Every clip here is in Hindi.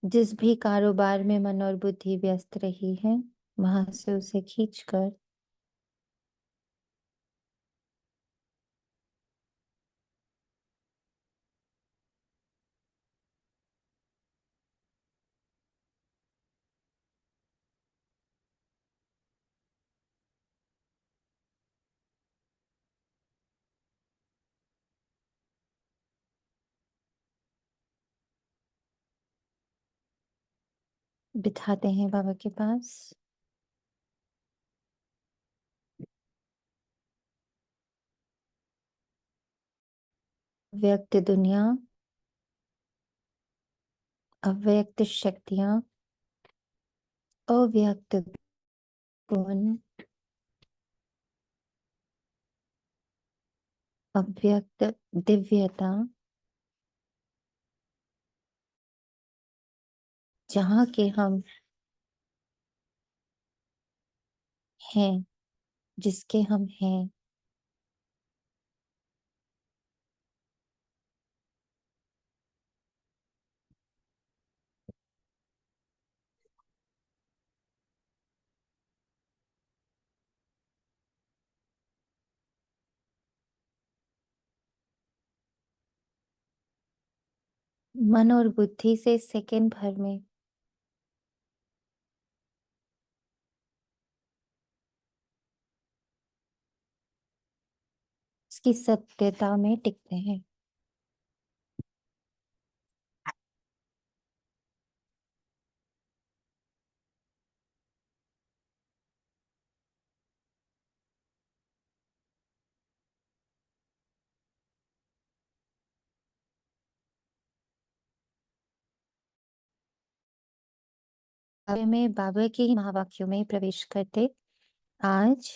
जिस भी कारोबार में मन और बुद्धि व्यस्त रही है, वहां से उसे खींचकर बिठाते हैं बाबा के पास। व्यक्त दुनिया, अव्यक्त शक्तियां, अव्यक्त गुण, अव्यक्त दिव्यता, जहाँ के हम हैं, जिसके हम हैं, मन और बुद्धि से सेकंड भर में उसकी सत्यता में टिकते हैं। में बाबा के ही महावाक्यों में प्रवेश करते। आज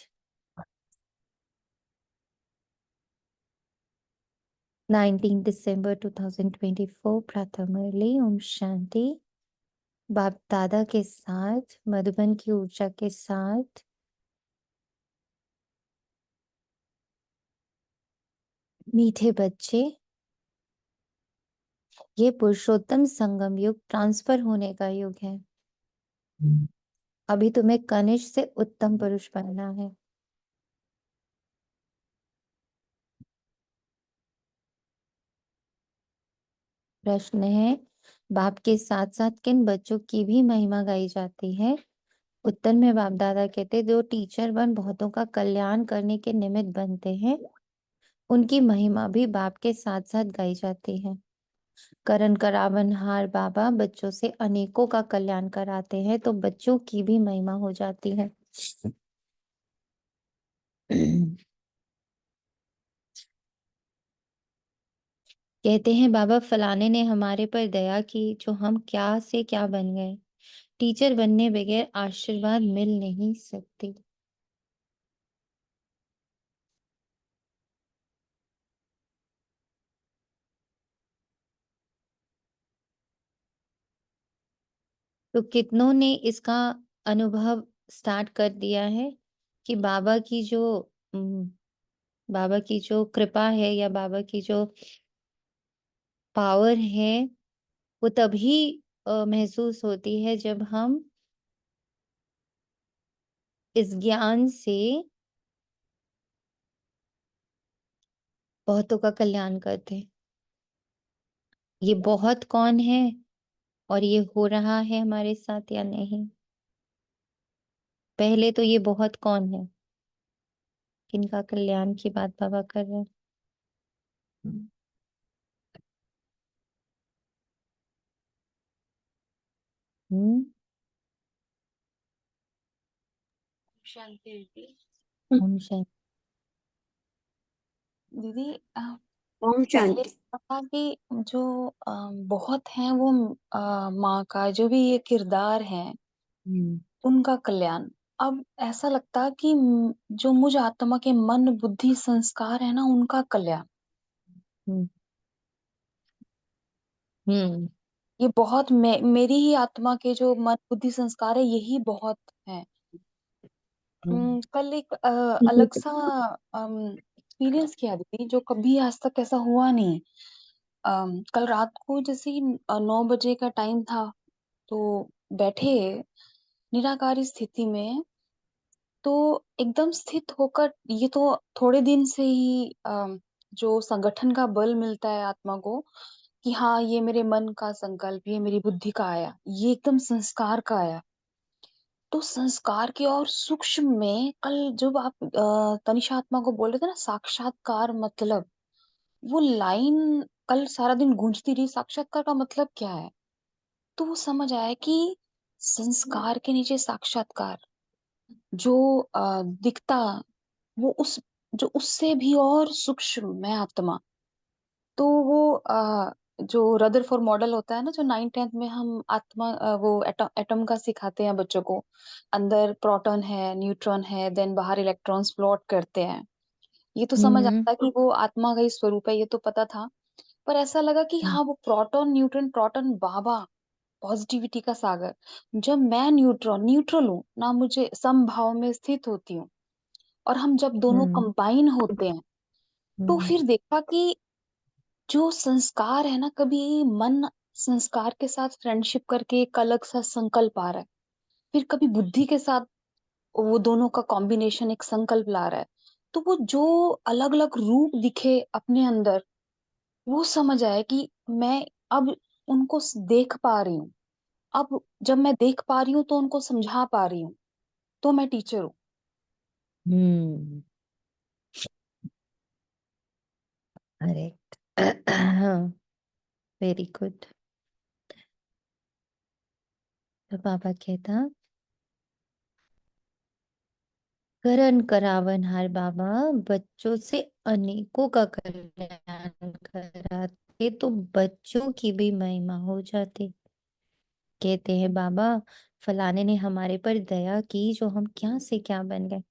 19 दिसंबर 2024 प्रातः मुरली। ओम शांति। बाप दादा के साथ, मधुबन की ऊर्जा के साथ मीठे बच्चे, ये पुरुषोत्तम संगम युग ट्रांसफर होने का युग है। अभी तुम्हें कनिष्ठ से उत्तम पुरुष बनना है। प्रश्न है, बाप के साथ साथ किन बच्चों की भी महिमा गाई जाती है? उत्तर में बाप दादा कहते, जो टीचर बन बहुतों का कल्याण करने के निमित्त बनते हैं, उनकी महिमा भी बाप के साथ साथ गाई जाती है। करण करावनहार बाबा बच्चों से अनेकों का कल्याण कराते हैं, तो बच्चों की भी महिमा हो जाती है। कहते हैं, बाबा फलाने ने हमारे पर दया की, जो हम क्या से क्या बन गए। टीचर बनने बगैर आशीर्वाद मिल नहीं सकती। तो कितनों ने इसका अनुभव स्टार्ट कर दिया है कि बाबा की जो कृपा है या बाबा की जो पावर है, वो तभी महसूस होती है जब हम इस ज्ञान से बहुतों का कल्याण करते हैं। ये बहुत कौन है और ये हो रहा है हमारे साथ या नहीं? पहले तो ये बहुत कौन है, किनका कल्याण की बात बाबा कर रहे हैं? हम्म। शांति दीदी। ओम शांति। दीदी ओम पहले शांति। कहा कि जो बहुत हैं वो माँ का जो भी ये किरदार है हम्म। उनका कल्याण। अब ऐसा लगता कि जो मुझ आत्मा के मन बुद्धि संस्कार है ना उनका कल्याण। हम्म। हम्म। ये बहुत मेरी ही आत्मा के जो मन बुद्धि संस्कार है यही बहुत है। कल एक अलग सा एक्सपीरियंस किया दीदी जो कभी आज तक ऐसा हुआ नहीं। कल रात को जैसे ही 9 बजे का टाइम था, तो बैठे निराकारी स्थिति में, तो एकदम स्थित होकर ये तो थोड़े दिन से ही जो संगठन का बल मिलता है आत्मा को कि हाँ, ये मेरे मन का संकल्प, ये मेरी बुद्धि का आया, ये एकदम संस्कार का आया। तो संस्कार के और सूक्ष्म में कल जब आप तनिषा आत्मा को बोल रहे थे ना, साक्षात्कार मतलब, वो लाइन कल सारा दिन गूंजती रही, साक्षात्कार का मतलब क्या है? तो वो समझ आया कि संस्कार के नीचे साक्षात्कार, जो दिखता, वो उस जो उससे भी और सूक्ष्म मैं आत्मा। तो वो जो रदरफोर्ड मॉडल होता है ना, जो 9th 10th में हम आत्मा वो एटम का सिखाते हैं बच्चों को, अंदर प्रोटॉन है, न्यूट्रॉन है, देन बाहर इलेक्ट्रॉन्स फ्लोट करते हैं। ये तो समझ हम्म। आता कि वो आत्मा का ही स्वरूप है, ये तो पता था। पर ऐसा लगा कि हाँ, वो प्रोटॉन न्यूट्रॉन, प्रोटॉन बाबा, पॉजिटिविटी का सागर। जब मैं न्यूट्रॉन न्यूट्रल हूँ ना, मुझे समभाव में स्थित होती हूँ, और हम जब दोनों हम्म। कंबाइन होते हैं, तो हम्म। फिर देखा कि जो संस्कार है ना, कभी मन संस्कार के साथ फ्रेंडशिप करके एक अलग सा संकल्प आ रहा है, फिर कभी बुद्धि के साथ वो दोनों का कॉम्बिनेशन एक संकल्प ला रहा है। तो वो जो अलग अलग रूप दिखे अपने अंदर, वो समझ आया कि मैं अब उनको देख पा रही हूँ। अब जब मैं देख पा रही हूँ तो उनको समझा पा रही हूँ, तो मैं टीचर हूँ। हम्म। करेक्ट। Very good. तो पापा कहता, करण करावन हार बाबा, बच्चों से अनेकों का कल्याण कराते तो बच्चों की भी महिमा हो जाती। कहते हैं बाबा, फलाने ने हमारे पर दया की, जो हम क्या से क्या बन गए।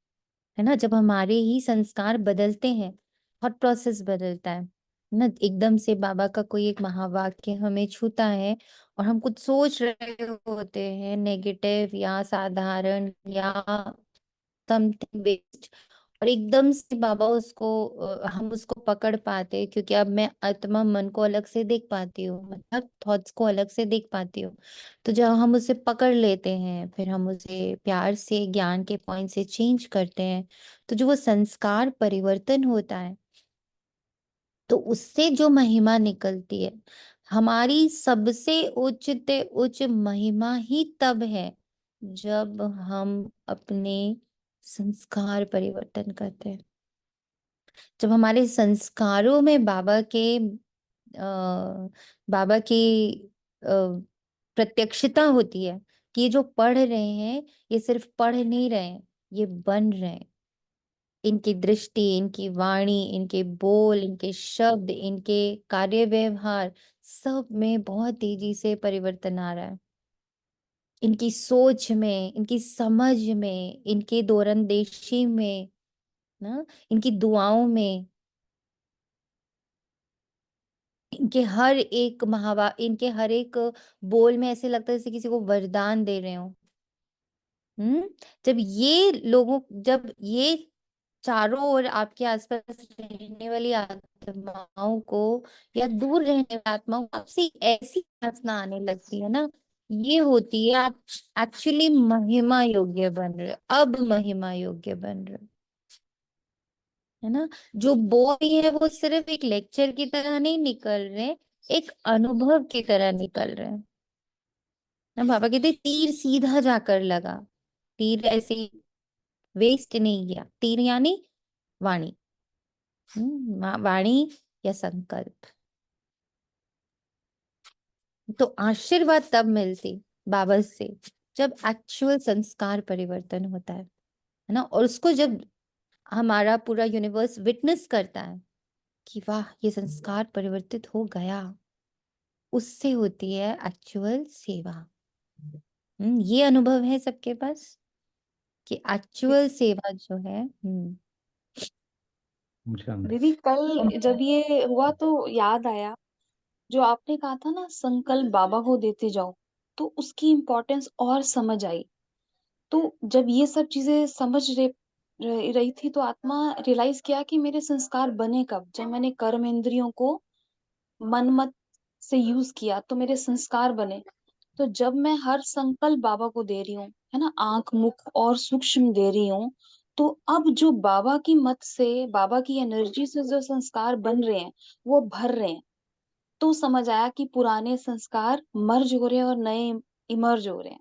है ना, जब हमारे ही संस्कार बदलते हैं, थॉट प्रोसेस बदलता है ना, एकदम से बाबा का कोई एक महावाक्य हमें छूता है और हम कुछ सोच रहे होते हैं नेगेटिव या साधारण या समथिंग वेस्ट, और एकदम से बाबा उसको हम उसको पकड़ पाते हैं, क्योंकि अब मैं आत्मा मन को अलग से देख पाती हूँ, मतलब थॉट्स को अलग से देख पाती हूँ। तो जब हम उसे पकड़ लेते हैं, फिर हम उसे प्यार से ज्ञान के पॉइंट से चेंज करते हैं, तो जो वो संस्कार परिवर्तन होता है, तो उससे जो महिमा निकलती है, हमारी सबसे उच्चते उच्च महिमा ही तब है जब हम अपने संस्कार परिवर्तन करते हैं, जब हमारे संस्कारों में बाबा की अ, प्रत्यक्षता होती है कि ये जो पढ़ रहे हैं, ये सिर्फ पढ़ नहीं रहे हैं, ये बन रहे हैं। इनकी दृष्टि, इनकी वाणी, इनके बोल, इनके शब्द, इनके कार्य व्यवहार, सब में बहुत तेजी से परिवर्तन आ रहा है। इनकी सोच में, इनकी समझ में, इनके दूरंदेशी में, ना, इनकी दुआओं में, इनके हर एक बोल में ऐसे लगता है जैसे किसी को वरदान दे रहे हो। हम्म। जब ये चारों ओर आपके आसपास रहने वाली आत्माओं को, या दूर रहने वाली आत्माओं को, आपसे ऐसी वासना आने लगती है ना, ये होती है आप एक्चुअली महिमा योग्य बन रहे हो, अब महिमा योग्य बन रहे हो। है ना, जो बोल रही है वो सिर्फ एक लेक्चर की तरह नहीं निकल रहे, एक अनुभव की तरह निकल रहे हैं ना। बाबा कहते तीर सीधा जाकर लगा, तीर ऐसे वेस्ट नहीं गया, तीर यानी वाणी। वाणी या संकल्प। तो आशीर्वाद तब मिलती बाबा से जब एक्चुअल संस्कार परिवर्तन होता है ना, और उसको जब हमारा पूरा यूनिवर्स विटनेस करता है कि वाह, ये संस्कार परिवर्तित हो गया, उससे होती है एक्चुअल सेवा। ये अनुभव है सबके पास कि एक्चुअल सेवा जो है। दीदी कल जब ये हुआ तो याद आया, जो आपने कहा था ना, संकल्प बाबा को देते जाओ, तो उसकी इम्पोर्टेंस और समझ आई। तो जब ये सब चीजें रही थी, तो आत्मा रियलाइज किया कि मेरे संस्कार बने कब, जब मैंने कर्म इंद्रियों को मन मत से यूज किया, तो मेरे संस्कार बने। तो जब मैं हर संकल्प बाबा को दे रही हूँ, है ना, आंख मुख और सूक्ष्म दे रही हूँ, तो अब जो बाबा की मत से, बाबा की एनर्जी से जो संस्कार बन रहे हैं, वो भर रहे हैं। तो समझ आया कि पुराने संस्कार मर्ज हो रहे हैं और नए इमर्ज हो रहे हैं।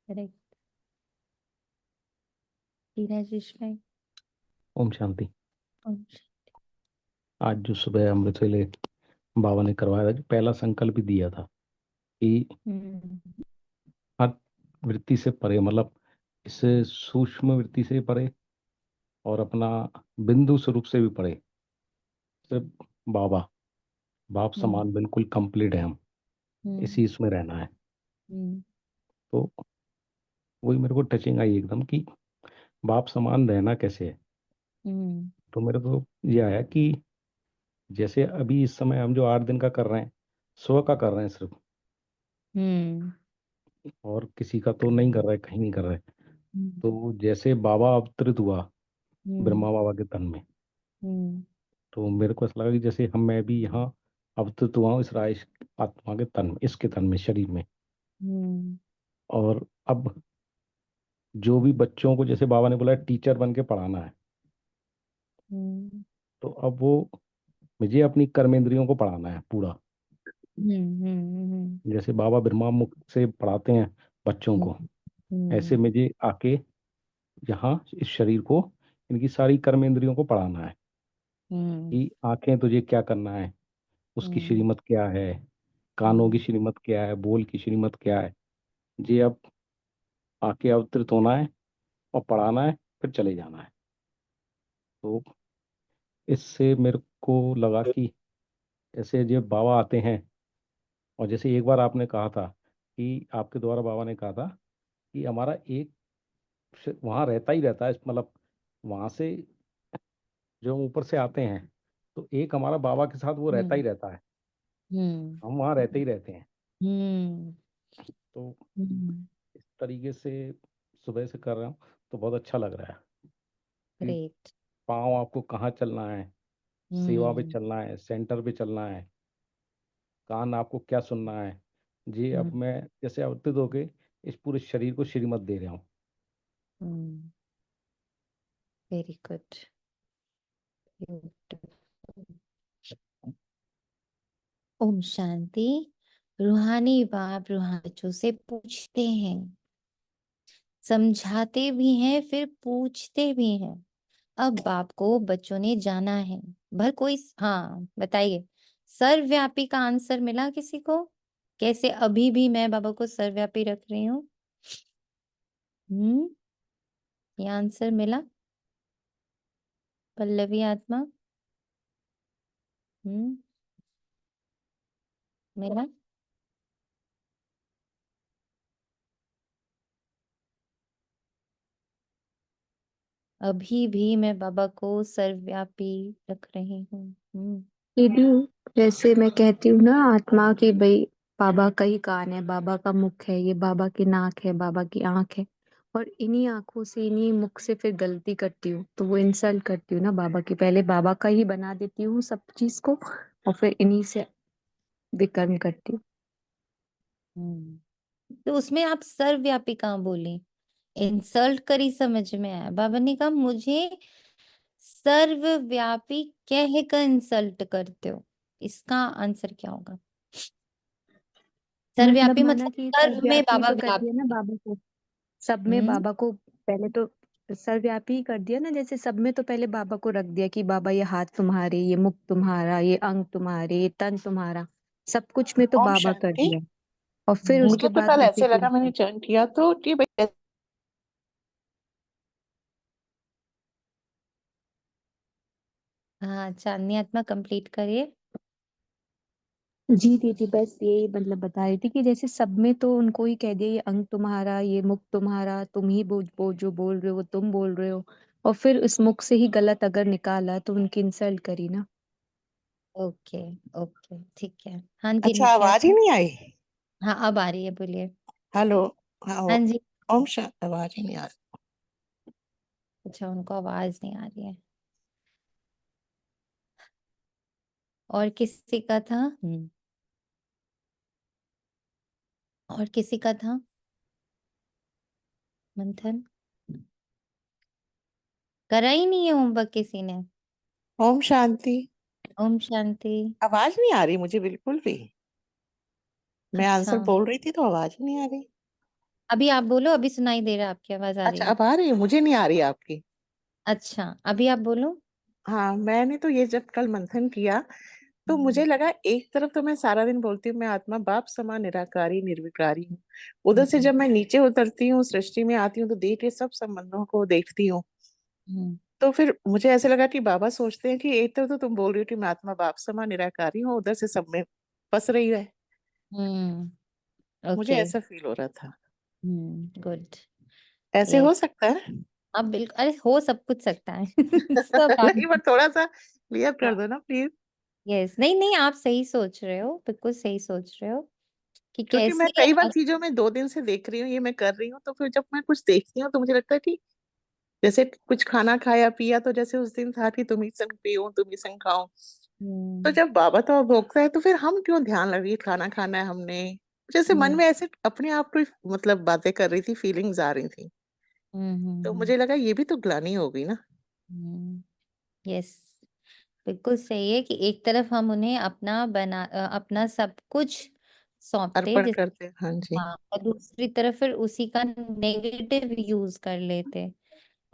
करेक्ट। राजेश भाई। ओम शांति। ओम आज जो सुबह अमृत वेले बाबा ने करवाया था, जो पहला संकल्प भी दिया था कि हर वृत्ति से परे, मतलब इससे सूक्ष्म वृत्ति से परे और अपना बिंदु स्वरूप से भी परे, सिर्फ बाबा, बाप समान बिल्कुल कंप्लीट है हम, इसी इसमें रहना है। तो वही मेरे को टचिंग आई एकदम कि बाप समान रहना कैसे है। तो मेरे को ये आया कि जैसे अभी इस समय हम जो 8 दिन का कर रहे हैं, स्व का कर रहे हैं सिर्फ, और किसी का तो नहीं कर रहे, कहीं नहीं कर रहे। तो जैसे बाबा अवतरित हुआ ब्रह्मा बाबा के तन में, तो मेरे को ऐसा लगा कि जैसे मैं भी यहाँ अवतरित हुआ हूँ इस राइस आत्मा के तन में, इसके तन में, शरीर में। और अब जो भी बच्चों को, जैसे बाबा ने बोला टीचर बन के पढ़ाना है, तो अब वो मुझे अपनी कर्मेंद्रियों को पढ़ाना है पूरा। जैसे बाबा ब्रह्मा मुख से पढ़ाते हैं बच्चों को, ऐसे मुझे आके यहाँ इस शरीर को, इनकी सारी कर्मेंद्रियों को पढ़ाना है कि आंखें तुझे क्या करना है, उसकी श्रीमत क्या है, कानों की श्रीमत क्या है, बोल की श्रीमत क्या है। ये अब आके अवतरित होना है और पढ़ाना है, फिर चले जाना है। तो इससे मेरे को लगा कि ऐसे जब बाबा आते हैं, और जैसे एक बार आपने कहा था कि आपके द्वारा बाबा ने कहा था कि हमारा एक वहाँ रहता ही रहता है, मतलब वहाँ से जो हम ऊपर से आते हैं, तो एक हमारा बाबा के साथ वो रहता ही रहता है, हम वहाँ रहते ही रहते हैं। तो इस तरीके से सुबह से कर रहा हूँ, तो बहुत अच्छा लग रहा है कि ग्रेट। पाँव आपको कहाँ चलना है, सेवा पे चलना है, सेंटर पे चलना है, कान आपको क्या सुनना है। जी अब मैं जैसे अवतरित होके इस पूरे शरीर को श्रीमत दे रहा हूँ। Very good. ओम शांति। रूहानी बाप रूहानी बच्चों से पूछते हैं, समझाते भी हैं, फिर पूछते भी हैं। अब बाप को बच्चों ने जाना है, भर कोई, हाँ बताइए, सर्वव्यापी का आंसर मिला किसी को? कैसे अभी भी मैं बाबा को सर्वव्यापी रख रही हूँ? ये आंसर मिला? पल्लवी आत्मा, मिला? अभी भी मैं बाबा को सर्वव्यापी रख रही हूँ। दीदी, जैसे मैं कहती हूँ ना आत्मा की, भाई बाबा का ही कान है, बाबा का मुख है, ये बाबा की नाक है, बाबा की आंख है, और इन्हीं आंखों से, इन्हीं मुख से फिर गलती करती हूँ तो वो इंसल्ट करती हूँ ना बाबा की। पहले बाबा का ही बना देती हूँ सब चीज को, और फिर इन्हीं से विकर्म करती हूँ। तो उसमें आप सर्वव्यापी कहाँ बोली? इंसल्ट करी समझ में आया। बाबा ने कहा मुझे सर्वव्यापी कहकर इंसल्ट करते हो, इसका आंसर क्या होगा? मतलब सर्वव्यापी माना मतलब कि सर्व में सर्वव्यापी बाबा तो कर दिया ना व्यापी। बाबा को, सब में हम्म बाबा को पहले तो सर्वव्यापी ही कर दिया ना। जैसे सब में तो पहले बाबा को रख दिया कि बाबा ये हाथ तुम्हारे, ये मुख तुम्हारा, ये अंग तुम्हारे, ये तन तुम्हारा, सब कुछ में तो ओम बाबा कर शांति। दिया। और फिर उसके मुझे तो बाद कल बच्चे ऐसे की, लगा, मैंने ज्वाइन किया तो कि भाई हाँ, चांदनी आत्मा कंप्लीट करिए। जी दीदी, बस यही मतलब बता रही थी कि जैसे सब में तो उनको ही कह दिया ये अंग तुम्हारा, ये मुख तुम्हारा, तुम ही जो बोल रहे हो वो तुम बोल रहे हो, और फिर उस मुख से ही गलत अगर निकाला तो उनकी इंसल्ट करी ना। ओके, ओके, ठीक है। हाँ जी, अच्छा निकी आवाज ही आत्मा। नहीं आई। हाँ, अब आ रही है, बोलिए। हेलो। हाँ हाँ जी। ओम शांति, आवाज ही नहीं आ रही। अच्छा, उनको आवाज नहीं आ रही है। और किसी का था? और किसी का था मंथन? करा ही नहीं है होमवर्क किसी ने? ओम शांति। ओम शांति। आवाज नहीं आ रही मुझे बिल्कुल भी। मैं अच्छा, आंसर बोल रही थी तो आवाज ही नहीं आ रही। अभी आप बोलो, अभी सुनाई दे रहा है, आपकी आवाज आ रही अच्छा, है। अब आ रही है, मुझे नहीं आ रही आपकी। अच्छा, अभी आप बोलो। हाँ, मैंने तो ये जब कल मंथन किया तो मुझे लगा एक तरफ तो मैं सारा दिन बोलती हूँ मैं आत्मा बाप समान निराकारी निर्विकारी हूँ। उधर से जब मैं नीचे उतरती हूँ, सृष्टि में आती हूँ तो देख के सब संबंधों को देखती हूँ। हम्म, तो फिर मुझे ऐसे लगा कि बाबा सोचते हैं कि एक तरफ तो तुम बोल रही हो कि मैं आत्मा बाप समान निराकारी हूँ, उधर से सब में फंस रही है। मुझे ओके। ऐसा फील हो रहा था। गुड। ऐसे यस, हो सकता है। अब बिल्कुल, अरे हो सब कुछ सकता है। सब आप। नहीं, पर थोड़ा सा क्लियर कर दो ना प्लीज। यस, नहीं नहीं, आप सही सोच रहे हो, बिल्कुल सही सोच रहे हो कि क्योंकि मैं कैसे कई बार चीजों में 2 दिन से देख रही हूँ, ये मैं कर रही हूँ, तो फिर जब मैं कुछ देखती हूँ तो मुझे लगता है कि जैसे कुछ खाना खाया पिया तो जैसे उस दिन था कि तुम ही संग पियो तुम ही संग खाओ। तो जब बाबा तो भोगता है तो फिर हम क्यों ध्यान लग रही है खाना खाना है हमने। जैसे मन में ऐसे अपने आप को मतलब बातें कर रही थी, फीलिंग्स आ रही थी। तो मुझे लगा ये भी तो ग्लानि हो गई ना। यस, बिल्कुल सही है कि एक तरफ हम उन्हें अपना सब कुछ सौंपते, अर्पण करते हैं, हाँ जी। हाँ, और दूसरी तरफ फिर उसी का नेगेटिव यूज कर लेते,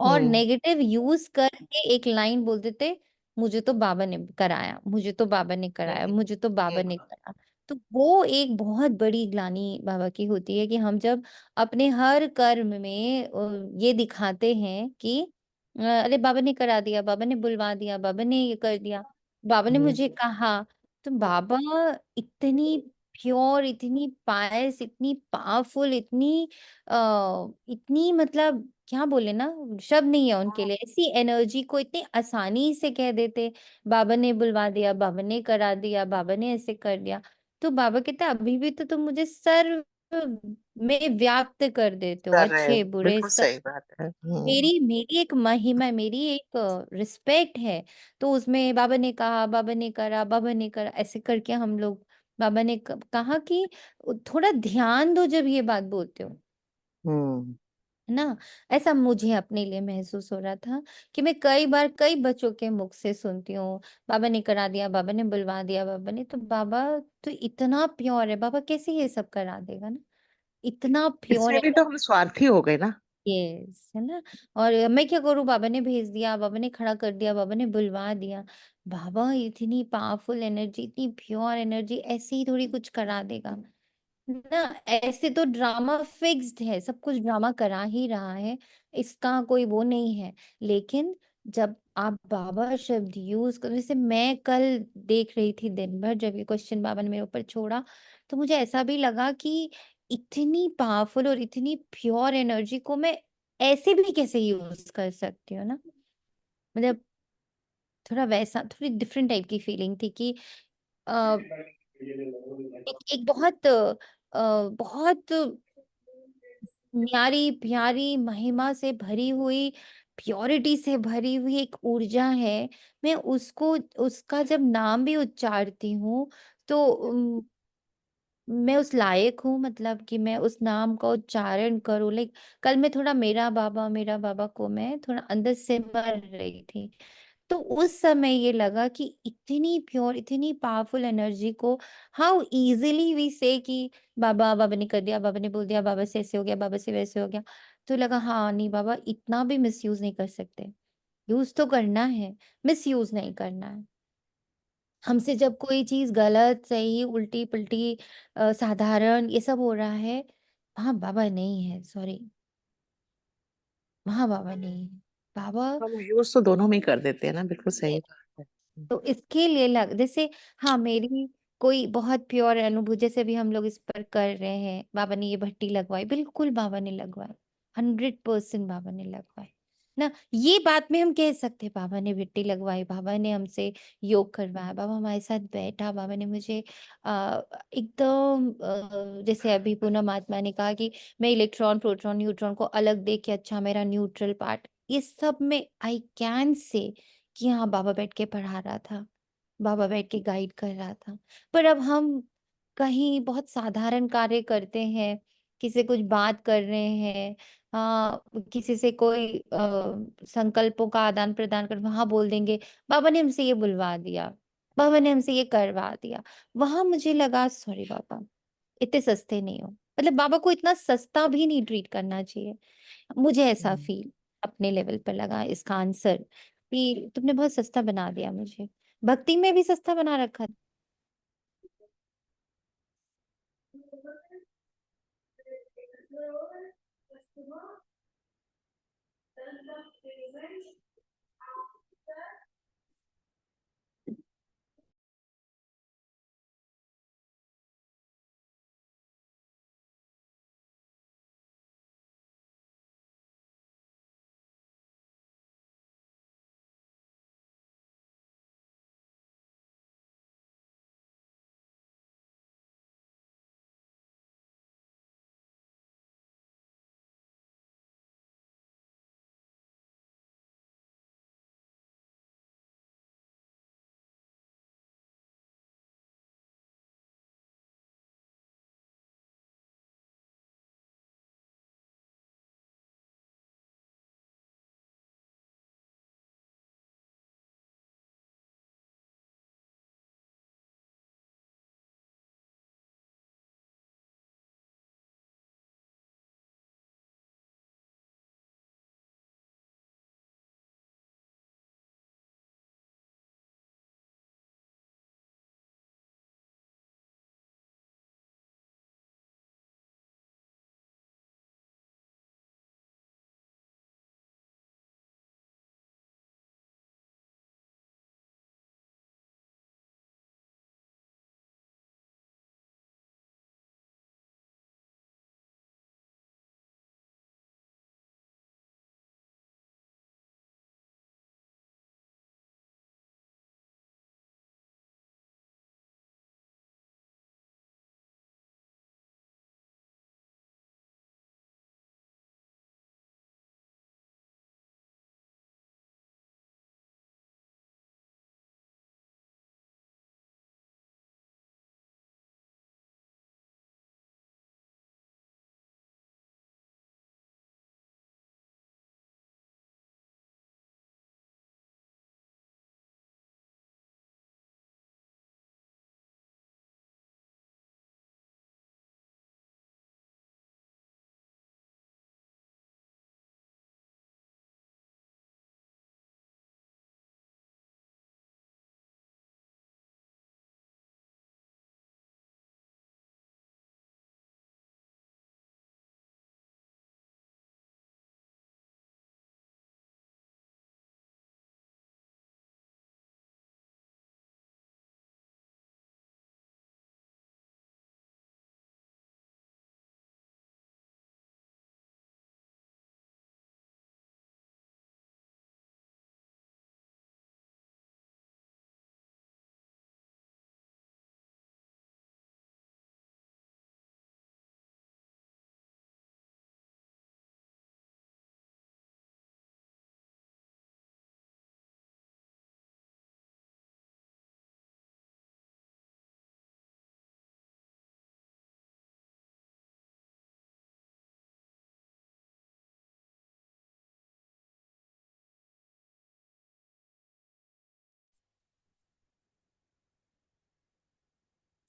और हम्म। नेगेटिव यूज करके एक लाइन बोल देते, मुझे तो बाबा ने कराया, मुझे तो बाबा ने कराया, हम्म। मुझे तो बाबा हम्म। ने कराया। तो वो एक बहुत बड़ी ग्लानि बाबा की होती है कि हम जब अपने हर कर्म में ये दिखाते हैं कि अरे बाबा ने करा दिया, बाबा ने बुलवा दिया, बाबा ने ये कर दिया, बाबा ने हम्म। मुझे कहा। तो बाबा इतनी प्योर, इतनी पायस, इतनी पावरफुल, इतनी मतलब क्या बोले ना, शब्द नहीं है उनके लिए, ऐसी एनर्जी को इतनी आसानी से कह देते, बाबा ने बुलवा दिया, बाबा ने करा दिया, बाबा ने ऐसे कर दिया। तो बाबा कहते अभी भी तो तुम मुझे सर्व में व्याप्त कर देते हो, कर रहे हो, अच्छे बुरे बिल्कुल सब। सही बात है। मेरी मेरी एक महिमा है, मेरी एक रिस्पेक्ट है। तो उसमें बाबा ने कहा, बाबा ने करा, बाबा ने करा, ऐसे करके हम लोग, बाबा ने कहा कि थोड़ा ध्यान दो जब ये बात बोलते हो, हम्म। है ना। ऐसा मुझे अपने लिए महसूस हो रहा था कि मैं कई बार कई बच्चों के मुख से सुनती हूँ, बाबा ने करा दिया, बाबा ने बुलवा दिया, बाबा ने, तो बाबा तो इतना प्योर है, बाबा कैसे ये सब करा देगा ना, इतना प्योर इसमें है। भी तो हम स्वार्थी हो गए ना। यस, है ना। और मैं क्या करूँ, बाबा ने भेज दिया, बाबा ने खड़ा कर दिया, बाबा ने बुलवा दिया। बाबा इतनी पावरफुल एनर्जी, इतनी प्योर एनर्जी ऐसे ही थोड़ी कुछ करा देगा ना। ऐसे तो ड्रामा फिक्स्ड है, सब कुछ ड्रामा करा ही रहा है, इसका कोई वो नहीं है। लेकिन जब आप बाबा शब्द यूज कर, जैसे मैं कल देख रही थी दिन भर, जब ये क्वेश्चन बाबा ने मेरे ऊपर छोड़ा, तो मुझे ऐसा भी लगा कि इतनी पावरफुल और इतनी प्योर एनर्जी को मैं ऐसे भी कैसे यूज कर सकती हूँ ना। मतलब थोड़ा वैसा, थोड़ी डिफरेंट टाइप की फीलिंग थी कि अ, एक बहुत न्यारी प्यारी महिमा से भरी हुई, प्योरिटी से भरी हुई एक ऊर्जा है। मैं उसको, उसका जब नाम भी उच्चारती हूँ तो मैं उस लायक हूँ, मतलब कि मैं उस नाम का उच्चारण करूँ। लाइक कल मैं थोड़ा मेरा बाबा को मैं थोड़ा अंदर सिमर रही थी, तो उस समय ये लगा कि इतनी प्योर, इतनी पावरफुल एनर्जी को हाउ इजीली वी से कि बाबा, बाबा ने कर दिया, बाबा ने बोल दिया, बाबा से ऐसे हो गया, बाबा से वैसे हो गया। तो लगा हाँ नहीं बाबा, इतना भी मिसयूज नहीं कर सकते, यूज तो करना है, मिसयूज नहीं करना है। हमसे जब कोई चीज गलत सही उल्टी पुल्टी साधारण ये सब हो रहा है, वहाँ बाबा नहीं है, सॉरी, वहाँ बाबा नहीं है। बाबा, हम यूज तो दोनों में ही कर देते हैं ना, बिल्कुल सही बात है। तो इसके लिए जैसे, हाँ मेरी कोई बहुत प्योर अनुभूति, जैसे अभी हम लोग इस पर कर रहे हैं, बाबा ने ये भट्टी लगवाई, बिल्कुल बाबा ने लगवाई, 100% बाबा ने लगवाई ना। ये बात में हम कह सकते हैं बाबा ने भट्टी लगवाई, बाबा ने हमसे योग करवाया, बाबा हमारे साथ बैठा, बाबा ने मुझे एकदम जैसे अभी पूनम महात्मा ने कहा कि मैं इलेक्ट्रॉन प्रोटॉन न्यूट्रॉन को अलग देख के, अच्छा मेरा न्यूट्रल पार्ट, ये सब में आई कैन से कि हाँ बाबा बैठ के पढ़ा रहा था, बाबा बैठ के गाइड कर रहा था। पर अब हम कहीं बहुत साधारण कार्य करते हैं, किसी से कुछ बात कर रहे हैं, किसी से कोई संकल्पों का आदान-प्रदान कर वहाँ बोल देंगे, बाबा ने हमसे ये बुलवा दिया, बाबा ने हमसे ये करवा दिया। वहाँ मुझे लगा सॉरी बाबा, इतने सस्ते नहीं हो। मतलब बाबा को इतना सस्ता भी नहीं ट्रीट करना चाहिए। मुझे ऐसा फ़ील अपने लेवल पे लगा इसका आंसर कि तुमने बहुत सस्ता बना दिया मुझे। भक्ति में भी सस्ता बना रखा था।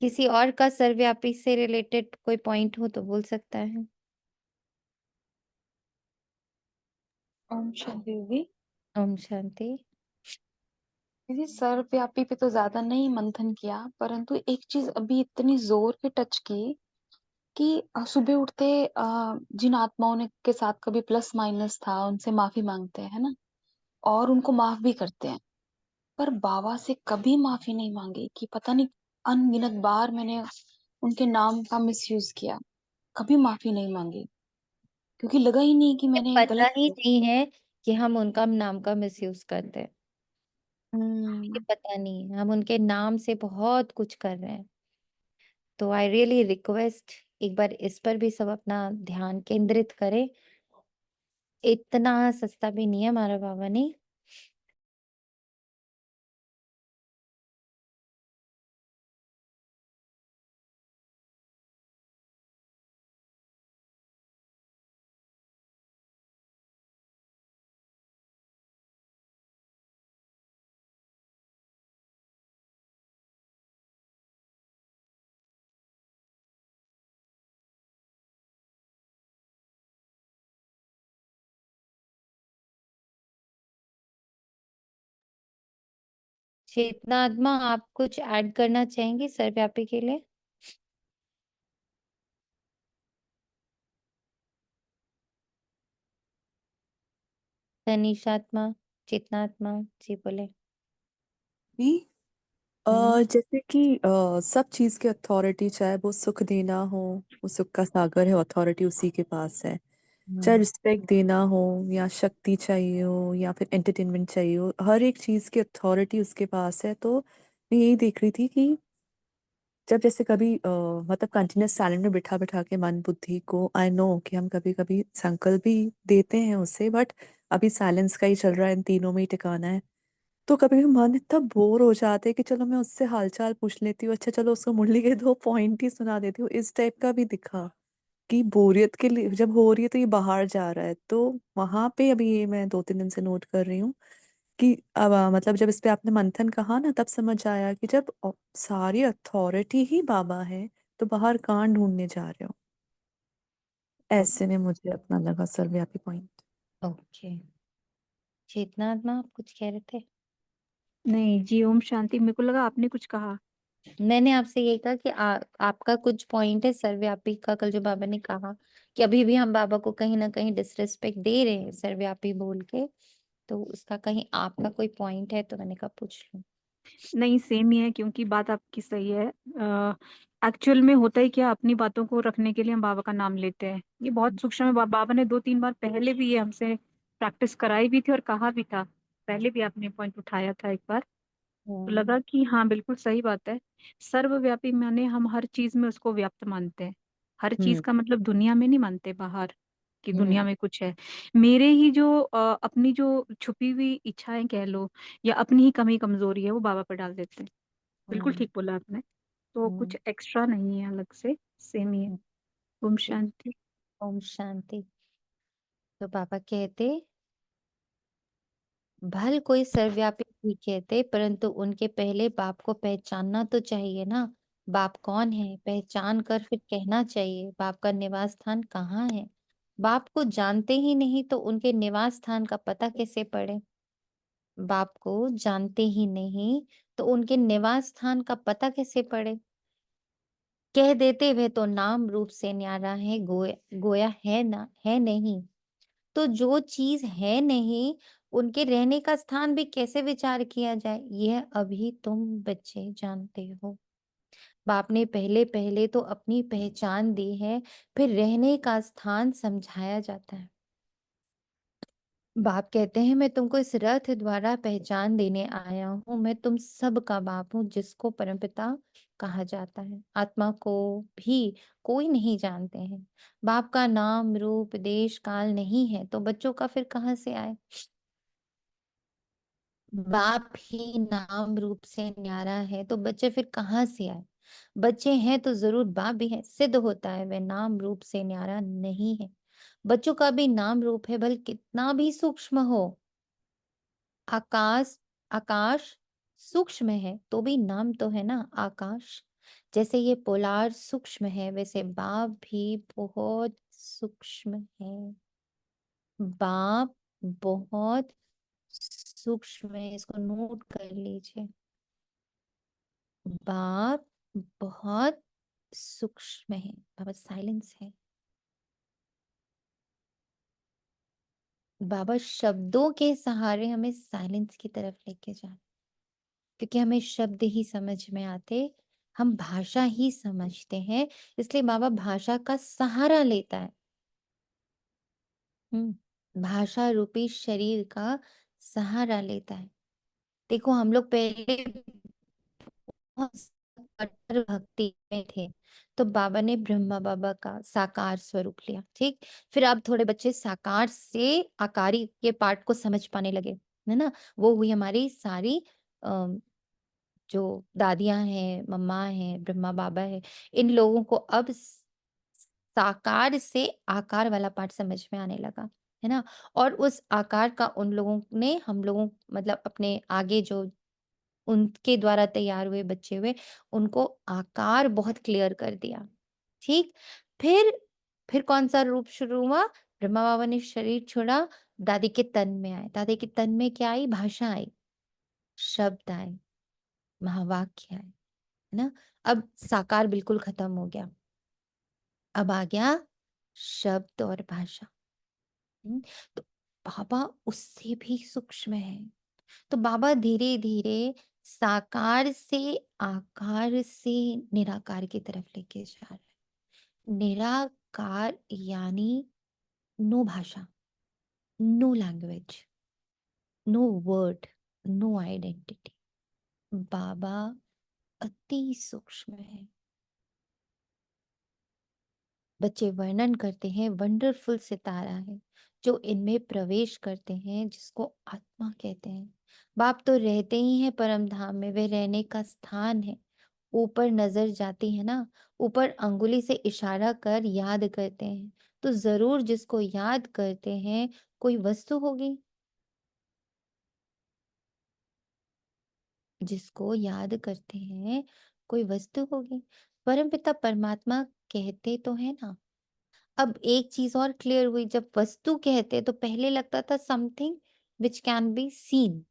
किसी और का सर्वव्यापी से रिलेटेड कोई पॉइंट हो तो बोल सकता है। ओम शांति दीदी। ओम शांति। दीदी सर्वव्यापी पे तो ज्यादा नहीं मंथन किया, परंतु एक चीज अभी इतनी जोर के टच की कि सुबह उठते जिन आत्माओं ने के साथ कभी प्लस माइनस था उनसे माफी मांगते हैं, है ना, और उनको माफ भी करते हैं, पर बाबा से कभी माफी नहीं मांगी कि पता नहीं अनगिनत बार मैंने उनके नाम का मिसयूज किया, कभी माफी नहीं मांगी क्योंकि लगा ही नहीं कि मैंने पता गलत ही किया। नहीं है कि हम उनका नाम का मिसयूज करते हैं। ये हम्म। पता नहीं है, हम उनके नाम से बहुत कुछ कर रहे हैं। तो आई रियली रिक्वेस्ट एक बार इस पर भी सब अपना ध्यान केंद्रित करें। इतना सस्ता भी नहीं है हमारा बाबा नहीं। चेतनात्मा, आप कुछ ऐड करना चाहेंगी सर्वव्यापी के लिए? तनीषात्मा, चेतनात्मा जी बोले। जी हम्म जैसे कि सब चीज की अथॉरिटी, चाहे वो सुख देना हो, वो सुख का सागर है, अथॉरिटी उसी के पास है। चाहे हम्म रिस्पेक्ट देना हो, या शक्ति चाहिए हो, या फिर एंटरटेनमेंट चाहिए हो, हर एक चीज की अथॉरिटी उसके पास है। तो मैं यही देख रही थी कि जब जैसे कभी मतलब कंटिन्यूस साइलेंट में बिठा बिठा के मन बुद्धि को, आई नो कि हम कभी कभी संकल्प भी देते हैं उसे, बट अभी साइलेंस का ही चल रहा है, इन तीनों में ही टिकाना है। तो कभी कभी मन इतना बोर हो जाता है कि चलो मैं उससे हालचाल पूछ लेती हूँ, अच्छा चलो उसको मुरली के 2 पॉइंट ही सुना देती हूँ, इस टाइप का भी दिखा कि बोरियत के लिए जब हो रही है तो ये बाहर जा रहा है। तो वहां पे अभी ये मैं 2-3 दिन से नोट कर रही हूँ कि अब मतलब जब इस पे आपने मंथन कहा ना, तब समझ आया कि जब सारी अथॉरिटी ही बाबा है, तो बाहर कहाँ ढूंढने जा रहे हो। ऐसे में मुझे अपना लगा सर्वव्यापी पॉइंट। ओके, चेतनात्मा आप कुछ कह रहे थे? नहीं जी, ओम शांति। मेरे को लगा आपने कुछ कहा। मैंने आपसे ये कहा कि आपका कुछ पॉइंट है सर्वव्यापी का। कल जो बाबा ने कहा कि अभी भी हम बाबा को कहीं ना कहीं डिसरिस्पेक्ट दे रहे हैं सर्वव्यापी बोल के, तो उसका कहीं आपका कोई पॉइंट है, तो मैंने कहा पूछ लूं। नहीं, सेम ही है, क्योंकि बात आपकी सही है। एक्चुअल में होता ही क्या, अपनी बातों को रखने के लिए हम बाबा का नाम लेते हैं। ये बहुत सूक्ष्म है। बाबा ने 2-3 बार पहले भी ये हमसे प्रैक्टिस कराई भी थी और कहा भी था। पहले भी आपने पॉइंट उठाया था एक बार, तो हम्म लगा कि हाँ, बिल्कुल सही बात है। सर्वव्यापी माने हम हर चीज में उसको व्याप्त मानते हैं। हर चीज हम्म का मतलब दुनिया में नहीं मानते, बाहर कि दुनिया हम्म में कुछ है। मेरे ही जो अपनी जो छुपी हुई इच्छाएं कह लो, या अपनी ही कमी कमजोरी है, वो बाबा पर डाल देते हैं। बिल्कुल हम्म ठीक बोला आपने। तो हम्म कुछ एक्स्ट्रा नहीं है, अलग से सेम ही है। हम्म, ओम ठीक। शांति। ओम शांति। तो बाबा कहते, भल कोई सर्वव्यापी भी कहते, परंतु उनके पहले बाप को पहचानना तो चाहिए ना। बाप कौन है, पहचान कर फिर कहना चाहिए बाप का निवास स्थान कहाँ है। बाप को जानते ही नहीं तो उनके निवास स्थान का पता कैसे पड़े। बाप को जानते ही नहीं तो उनके निवास स्थान का पता कैसे पड़े। कह देते वे तो नाम रूप से न्यारा है, गोया है ना, है नहीं। तो जो चीज है नहीं, उनके रहने का स्थान भी कैसे विचार किया जाए, यह अभी तुम बच्चे जानते हो। बाप ने पहले पहले तो अपनी पहचान दी है, फिर रहने का स्थान समझाया जाता है। बाप कहते हैं, मैं तुमको इस रथ द्वारा पहचान देने आया हूँ। मैं तुम सब का बाप हूँ, जिसको परमपिता कहा जाता है। आत्मा को भी कोई नहीं जानते हैं। बाप का नाम रूप देश काल नहीं है, तो बच्चों का फिर कहाँ से आए। बाप ही नाम रूप से न्यारा है, तो बच्चे फिर कहाँ से आए। बच्चे हैं तो जरूर बाप भी है, सिद्ध होता है वे नाम रूप से न्यारा नहीं है। बच्चों का भी नाम रूप है, भले कितना भी सूक्ष्म हो। आकाश, आकाश सूक्ष्म है तो भी नाम तो है ना आकाश। जैसे ये पोलार सूक्ष्म है, वैसे बाप भी बहुत सूक्ष्म है। बाप बहुत सूक्ष्म है, इसको नोट कर लीजिए। बाप बहुत सूक्ष्म है। बाबा साइलेंस है। बाबा शब्दों के सहारे हमें साइलेंस की तरफ लेके जा, क्योंकि हमें शब्द ही समझ में आते, हम भाषा ही समझते हैं, इसलिए बाबा भाषा का सहारा लेता है। भाषा रूपी शरीर का सहारा लेता है। देखो हम लोग पहले बहुत कट्टर भक्ति में थे, तो बाबा ने ब्रह्मा बाबा का साकार स्वरूप लिया। ठीक, फिर अब थोड़े बच्चे साकार से आकारी के पार्ट को समझ पाने लगे, है ना। वो हुई हमारी सारी जो दादियां हैं, मम्मा हैं, ब्रह्मा बाबा है, इन लोगों को अब साकार से आकार वाला पार्ट समझ में आने लगा, है ना। और उस आकार का उन लोगों ने हम लोगों मतलब अपने आगे जो उनके द्वारा तैयार हुए बच्चे हुए, उनको आकार बहुत क्लियर कर दिया। ठीक, फिर फिर कौन सा रूप शुरू हुआ। ब्रह्मा बाबा ने शरीर छोड़ा, दादी के तन में आए। दादी के तन में क्या आई, भाषा आई, शब्द आए। महावाक्य है ना। अब साकार बिल्कुल खत्म हो गया, अब आ गया शब्द और भाषा। तो बाबा उससे भी सूक्ष्म है। तो बाबा धीरे धीरे साकार से आकार से निराकार की तरफ लेके जा रहे हैं। निराकार यानी नो भाषा, no language, no word, no identity. बाबा अति सूक्ष्म है। बच्चे वर्णन करते हैं वंडरफुल सितारा है जो इनमें प्रवेश करते हैं, जिसको आत्मा कहते हैं। बाप तो रहते ही हैं परम धाम में, वे रहने का स्थान है। ऊपर नजर जाती है ना, ऊपर अंगुली से इशारा कर याद करते हैं, तो जरूर जिसको याद करते हैं कोई वस्तु होगी। जिसको याद करते हैं कोई वस्तु होगी। परमपिता परमात्मा कहते तो है ना। अब एक चीज और क्लियर हुई, जब वस्तु कहते तो पहले लगता था something which can be seen.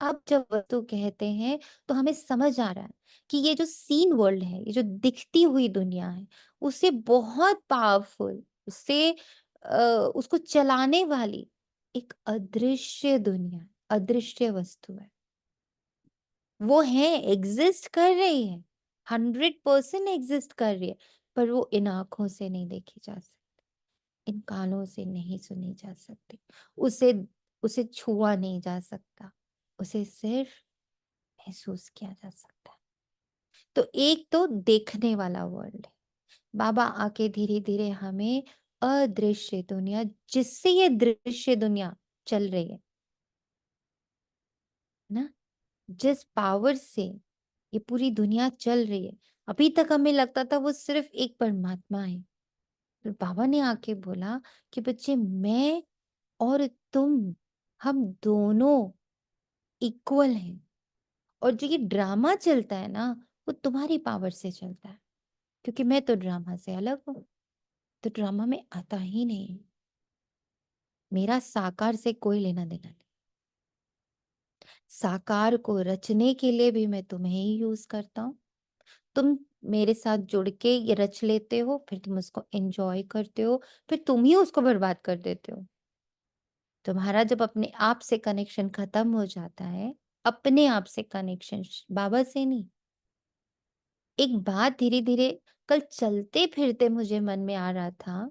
अब जब वस्तु कहते हैं तो हमें समझ आ रहा है कि ये जो सीन वर्ल्ड है, ये जो दिखती हुई दुनिया है, उससे बहुत पावरफुल, उससे उसको चलाने वाली एक अदृश्य दुनिया है, अदृश्य वस्तु है। वो है, एग्जिस्ट कर रही है, 100% एग्जिस्ट कर रही है, पर वो इन आंखों से नहीं देखी जा सकती, इन कानों से नहीं सुनी जा सकती, उसे उसे छुआ नहीं जा सकता, उसे सिर्फ महसूस किया जा सकता है। तो एक तो देखने वाला वर्ल्ड है। बाबा आके धीरे धीरे हमें अदृश्य दुनिया, जिससे ये दृश्य दुनिया चल रही है ना, जिस पावर से ये पूरी दुनिया चल रही है, अभी तक हमें लगता था वो सिर्फ एक परमात्मा है। फिर बाबा ने आके बोला कि बच्चे, मैं और तुम, हम दोनों इक्वल हैं, और जो ये ड्रामा चलता है ना, वो तुम्हारी पावर से चलता है, क्योंकि मैं तो ड्रामा से अलग हूं, तो ड्रामा में आता ही नहीं। मेरा साकार से कोई लेना देना नहीं। साकार को रचने के लिए भी मैं तुम्हें ही यूज करता हूँ। तुम मेरे साथ जुड़ के ये रच लेते हो, फिर तुम उसको एंजॉय करते हो, फिर तुम ही उसको बर्बाद कर देते हो। तुम्हारा जब अपने आप से कनेक्शन खत्म हो जाता है, अपने आप से कनेक्शन, बाबा से नहीं। एक बात धीरे धीरे कल चलते फिरते मुझे मन में आ रहा था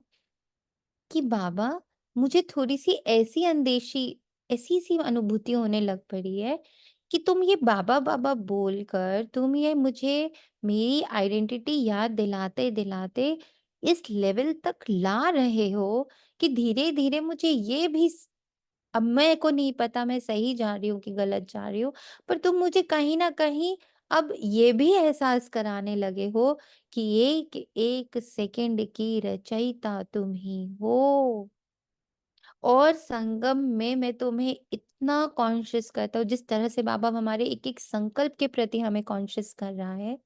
कि बाबा, मुझे थोड़ी सी ऐसी अंदेशी, ऐसी सी अनुभूति होने लग पड़ी है कि तुम ये बाबा बाबा बोलकर तुम ये मुझे मेरी आइडेंटिटी याद दिलाते दिलाते इस लेवल तक ला रहे हो कि धीरे धीरे मुझे ये भी अब मैं को नहीं पता मैं सही जा रही हूँ कि गलत जा रही हूँ, पर तुम मुझे कहीं ना कहीं अब ये भी एहसास कराने लगे हो कि एक एक सेकंड की रचयिता तुम ही हो। और संगम में मैं तुम्हें इतना कॉन्शियस करता हूँ, जिस तरह से बाबा हमारे एक एक संकल्प के प्रति हमें कॉन्शियस कर रहा है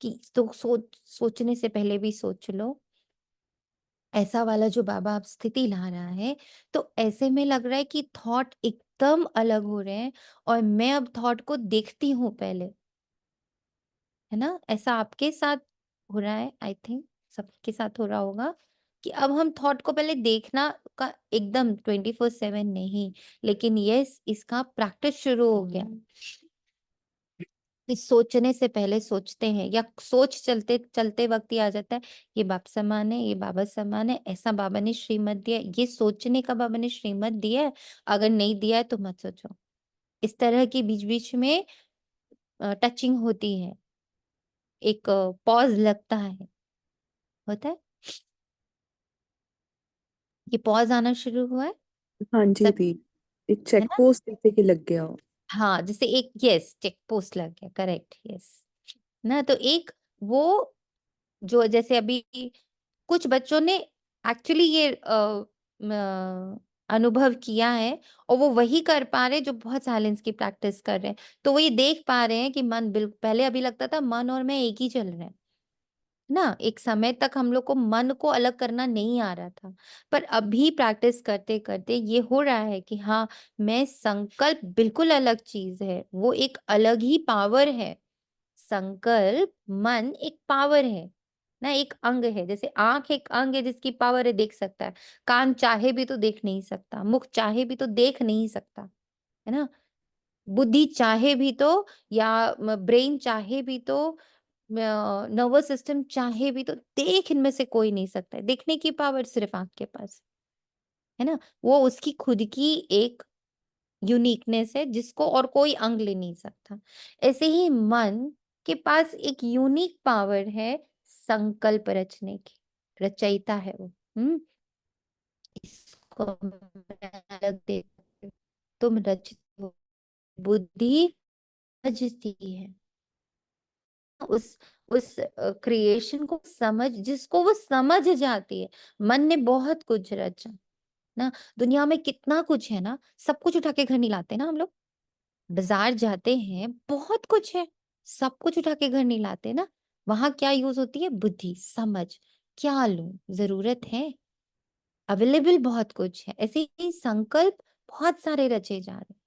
कि तो सोचने से पहले भी सोच लो। ऐसा वाला जो बाबा अब स्थिति ला रहा है, तो ऐसे में लग रहा है कि थॉट एकदम अलग हो रहे हैं, और मैं अब थॉट को देखती हूँ पहले, है ना। ऐसा आपके साथ हो रहा है, आई थिंक सबके साथ हो रहा होगा कि अब हम थॉट को पहले देखना का एकदम 24/7 नहीं, लेकिन यस, इसका प्रैक्टिस शुरू हो गया। कि सोचने से पहले सोचते हैं, या सोच चलते चलते वक्त ही आ जाता है ये बाप समान है, ये बाबा समान है, ऐसा बाबा ने श्रीमत दिया है। ये सोचने का बाबा ने श्रीमत दिया है, अगर नहीं दिया है तो मत सोचो। इस तरह की बीच बीच में टचिंग होती है, एक पॉज लगता है, होता है। ये पॉज आना शुरू हुआ है हाँ जी सब, दी, एक है चेक ना। पोस्ट जैसे कि लग गया हो। हाँ, जैसे एक यस चेक पोस्ट लग गया, करेक्ट, यस ना। तो एक वो जो जैसे अभी कुछ बच्चों ने एक्चुअली ये अनुभव किया है, और वो वही कर पा रहे हैं जो बहुत साइलेंस की प्रैक्टिस कर रहे हैं। तो वो ये देख पा रहे हैं कि मन बिल्कुल, पहले अभी लगता था मन और मैं एक ही चल रहे हैं, ना, एक समय तक हम लोग को मन को अलग करना नहीं आ रहा था, पर अभी प्रैक्टिस करते करते ये हो रहा है कि हाँ, मैं संकल्प बिल्कुल अलग चीज है, वो एक अलग ही पावर है। संकल्प मन एक पावर है ना, एक अंग है। जैसे आंख एक अंग है जिसकी पावर है, देख सकता है। कान चाहे भी तो देख नहीं सकता, मुख चाहे भी तो देख नहीं सकता, है ना। बुद्धि चाहे भी तो, या ब्रेन चाहे भी तो, नर्वस सिस्टम चाहे भी तो, देख इनमें से कोई नहीं सकता है। देखने की पावर सिर्फ आंख के पास है ना। वो उसकी खुद की एक यूनिकनेस है जिसको और कोई अंग ले नहीं सकता। ऐसे ही मन के पास एक यूनिक पावर है संकल्प रचने की, रचयिता है वो। इसको मैं अलग देखती हूँ। तुम रचती हो, बुद्धि रचती है। उस उस क्रिएशन को समझ, जिसको वो समझ जाती है। मन ने बहुत कुछ रचा ना, दुनिया में कितना कुछ है ना, सब कुछ उठा के घर नहीं लाते ना हम लोग। बाजार जाते हैं, बहुत कुछ है, सब कुछ उठा के घर नहीं लाते ना। वहां क्या यूज होती है? बुद्धि, समझ। क्या लूं, जरूरत है, अवेलेबल बहुत कुछ है। ऐसे ही संकल्प बहुत सारे रचे जा रहे हैं,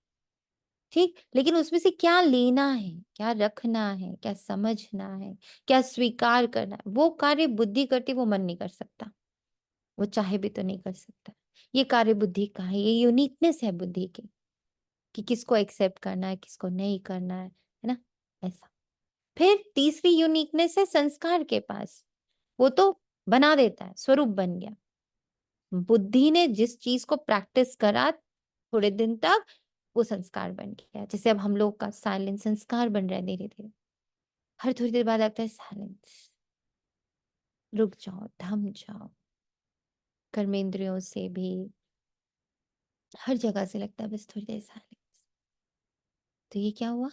ठीक। लेकिन उसमें से क्या लेना है, क्या रखना है, क्या समझना है, क्या स्वीकार करना है, वो कार्य बुद्धि करती, वो मन नहीं कर सकता। वो चाहे भी तो नहीं कर सकता। ये कार्य बुद्धि का है, ये यूनिकनेस है बुद्धि की, कि किसको एक्सेप्ट करना है, किसको नहीं करना है ना, ऐसा। फिर तीसरी यूनिकनेस है संस्कार के पास। वो तो बना देता है, स्वरूप बन गया। बुद्धि ने जिस चीज को प्रैक्टिस करा थोड़े दिन तक, वो संस्कार बन गया। जैसे अब हम लोग का साइलेंस संस्कार बन रहा है धीरे धीरे। हर थोड़ी देर बाद लगता है साइलेंस, रुक जाओ, थम जाओ। कर्मेंद्रियों से भी, हर जगह से लगता है बस थोड़ी देर साइलेंस। तो ये क्या हुआ?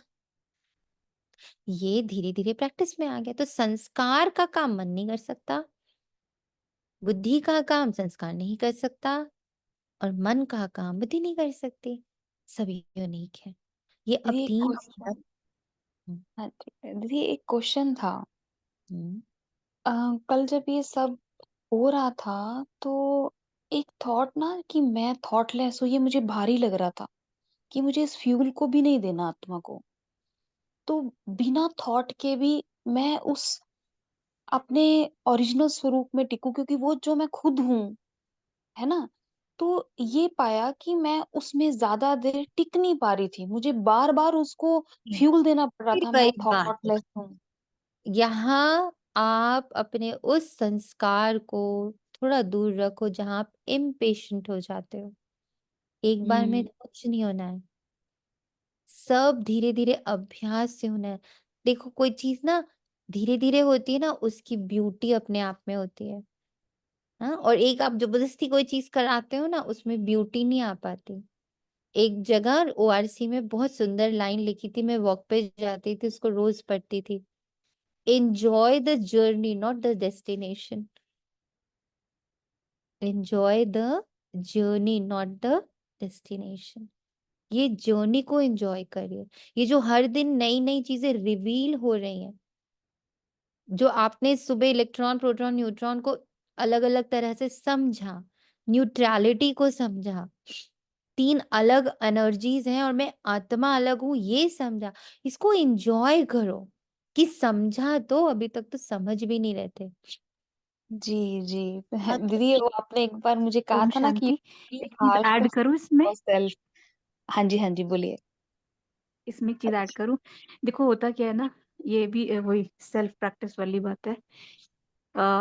ये धीरे धीरे प्रैक्टिस में आ गया। तो संस्कार का काम मन नहीं कर सकता, बुद्धि का काम संस्कार नहीं कर सकता, और मन का काम बुद्धि नहीं कर सकती। सभी यूनिक है। ये अब दीदी एक 3 क्वेश्चन। हाँ जी, दीदी एक क्वेश्चन था। हम्म, कल जब ये सब हो रहा था तो एक थॉट ना कि मैं थॉटलेस हूँ, ये मुझे भारी लग रहा था कि मुझे इस फ्यूल को भी नहीं देना आत्मा को। तो बिना थॉट के भी मैं उस अपने ओरिजिनल स्वरूप में टिकूं, क्योंकि वो जो मैं खुद हूँ, है ना। तो ये पाया कि मैं उसमें ज्यादा देर टिक नहीं पा रही थी, मुझे बार बार उसको फ्यूल देना पड़ रहा फिर था, मैं वही बात है। थॉटलेस हूँ। यहाँ आप अपने उस संस्कार को थोड़ा दूर रखो जहां आप इम्पेशेंट हो जाते हो। एक बार में हम्म। तो कुछ नहीं होना है, सब धीरे धीरे अभ्यास से होना है। देखो कोई चीज ना धीरे धीरे होती है ना, उसकी ब्यूटी अपने आप में होती है। हाँ, और एक आप जबरदस्ती कोई चीज कराते हो ना, उसमें ब्यूटी नहीं आ पाती। एक जगह ओआरसी में बहुत सुंदर लाइन लिखी थी, मैं वॉक पे जाती थी, उसको रोज पढ़ती थी। Enjoy the journey not the destination. Enjoy the journey not the destination. ये जर्नी को एंजॉय करिए। ये जो हर दिन नई नई चीजें रिवील हो रही हैं, जो आपने सुबह इलेक्ट्रॉन प्रोटॉन न्यूट्रॉन को अलग अलग तरह से समझा, न्यूट्रलिटी को समझा, 3 अलग एनर्जीज हैं और मैं आत्मा अलग हूं, ये समझा। इसको एंजॉय करो। कि समझा तो अभी तक तो समझ भी नहीं रहे थे। जी जी। हाँ तो दीदी वो आपने एक बार मुझे कहा ओम था ना कि शांति, एक चीज हार्ट ऐड टू करूं इसमें, सेल्फ। हाँ जी, हाँ जी, बोलिए। इसमें एक चीज ऐड करूं। देखो होता क्या है ना, ये भी वही सेल्फ प्रैक्टिस वाली बात है।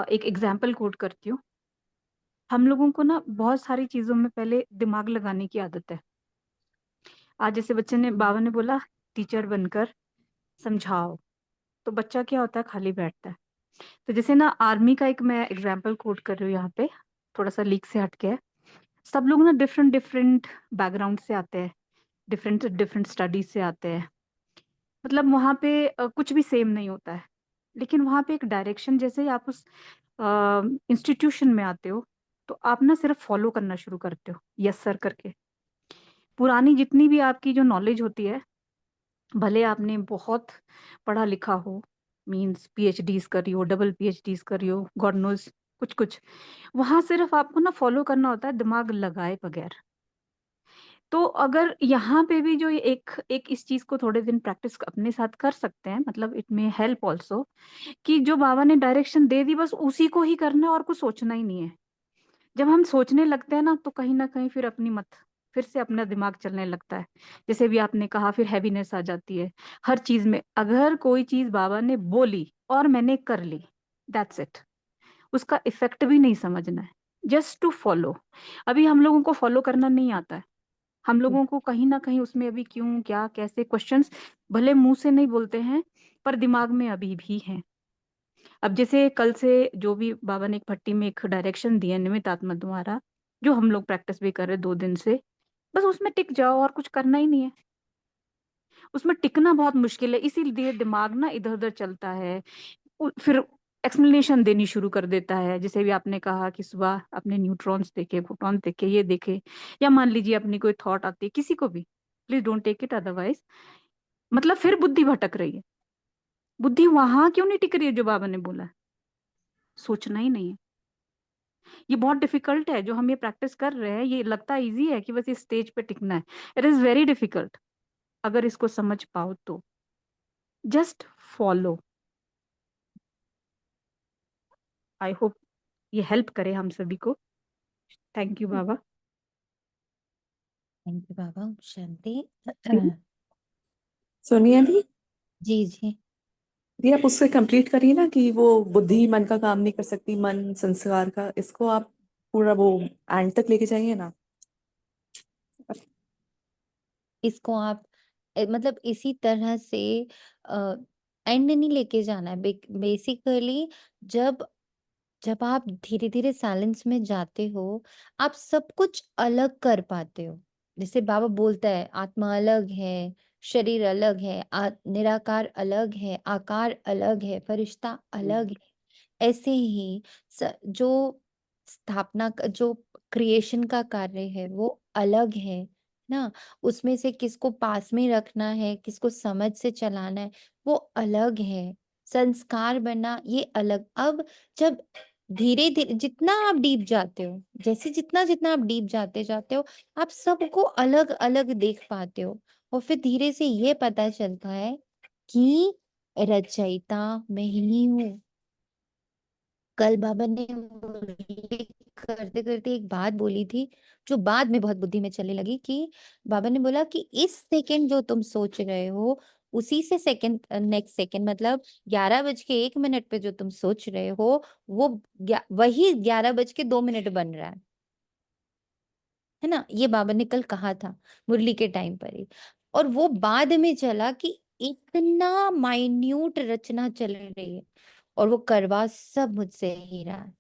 एक एग्जाम्पल कोट करती हूँ। हम लोगों को ना बहुत सारी चीजों में पहले दिमाग लगाने की आदत है। आज जैसे बच्चे ने, बाबा ने बोला टीचर बनकर समझाओ, तो बच्चा क्या होता है, खाली बैठता है। तो जैसे ना आर्मी का एक मैं एग्जाम्पल कोट कर रही हूँ यहाँ पे, थोड़ा सा लीक से हटके है। सब लोग ना डिफरेंट डिफरेंट बैकग्राउंड से आते हैं, डिफरेंट डिफरेंट स्टडीज से आते हैं। मतलब वहाँ पे कुछ भी सेम नहीं होता है, लेकिन वहाँ पे एक डायरेक्शन, जैसे ही आप उस इंस्टीट्यूशन में आते हो, तो आप ना सिर्फ फॉलो करना शुरू करते हो, यस सर करके। पुरानी जितनी भी आपकी जो नॉलेज होती है, भले आपने बहुत पढ़ा लिखा हो, मीन्स पीएचडीज कर रही हो, डबल पीएचडीज कर रही हो, गॉड नोज कुछ कुछ, वहां सिर्फ आपको ना फॉलो करना होता है दिमाग लगाए बगैर। तो अगर यहाँ पे भी जो ये एक एक इस चीज को थोड़े दिन प्रैक्टिस अपने साथ कर सकते हैं, मतलब इट मे हेल्प ऑल्सो, कि जो बाबा ने डायरेक्शन दे दी बस उसी को ही करना है और कुछ सोचना ही नहीं है। जब हम सोचने लगते हैं ना कहीं फिर अपनी मत फिर से अपना दिमाग चलने लगता है। जैसे भी आपने कहा, फिर हैवीनेस आ जाती है हर चीज में। अगर कोई चीज बाबा ने बोली और मैंने कर ली, दैट्स इट। उसका इफेक्ट भी नहीं समझना है, जस्ट टू फॉलो। अभी हम लोगों को फॉलो करना नहीं आता है। हम लोगों को कहीं ना कहीं उसमें अभी क्यों, क्या, कैसे क्वेश्चंस भले मुंह से नहीं बोलते हैं पर दिमाग में अभी भी हैं। अब जैसे कल से जो भी बाबा ने एक भट्टी में एक डायरेक्शन दिया निमित्त आत्मा द्वारा, जो हम लोग प्रैक्टिस भी कर रहे 2 दिन से, बस उसमें टिक जाओ और कुछ करना ही नहीं है। उसमें टिकना बहुत मुश्किल है, इसीलिए दिमाग ना इधर उधर चलता है। फिर एक्सप्लेनेशन देनी शुरू कर देता है। जैसे भी आपने कहा कि सुबह अपने न्यूट्रॉन्स देखे, प्रोटॉन देखे, ये देखे, या मान लीजिए अपनी कोई थॉट आती है किसी को भी, please don't take it otherwise, मतलब फिर बुद्धि भटक रही है। बुद्धि वहां क्यों नहीं टिक रही है जो बाबा ने बोला है? सोचना ही नहीं है। ये बहुत डिफिकल्ट है जो हम ये प्रैक्टिस कर रहे हैं। ये लगता इजी है कि बस इस स्टेज पे टिकना है, इट इज वेरी डिफिकल्ट। अगर इसको समझ पाओ तो जस्ट फॉलो। आई होप ये हेल्प करे हम सभी को। थैंक यू बाबा। थैंक यू बाबा। ओम शांति। सोनिया दी, जी जी। ये आप उससे कंप्लीट करिए ना कि वो बुद्धि मन का काम नहीं कर सकती, मन संस्कार का, इसको आप पूरा वो एंड तक लेके जाइए ना। इसको आप मतलब इसी तरह से एंड नहीं लेके जाना है। बेसिकली जब जब आप धीरे धीरे साइलेंस में जाते हो, आप सब कुछ अलग कर पाते हो। जैसे बाबा बोलता है आत्मा अलग है, शरीर अलग है, निराकार अलग है, आकार अलग है, फरिश्ता अलग है। ऐसे ही जो जो क्रिएशन का कार्य है वो अलग है ना। उसमें से किसको पास में रखना है, किसको समझ से चलाना है, वो अलग है। संस्कार बनना ये अलग। अब जब धीरे धीरे जितना आप डीप जाते हो, जैसे जितना जितना आप डीप जाते जाते हो, आप सबको अलग अलग देख पाते हो। और फिर धीरे से ये पता चलता है कि रचयिता मैं ही हूँ। कल बाबा ने मुरली करते करते एक बात बोली थी जो बाद में बहुत बुद्धि में चलने लगी, कि बाबा ने बोला कि इस सेकंड जो तुम सोच रहे हो, उसी से सेकंड नेक्स्ट सेकंड मतलब 11:01 पे जो तुम सोच रहे हो, वो वही 11:02 बन रहा है ना। ये बाबा ने कल कहा था मुरली के टाइम पर ही। और वो बाद में चला कि इतना माइन्यूट रचना चल रही है और वो करवा सब मुझसे ही रहा है।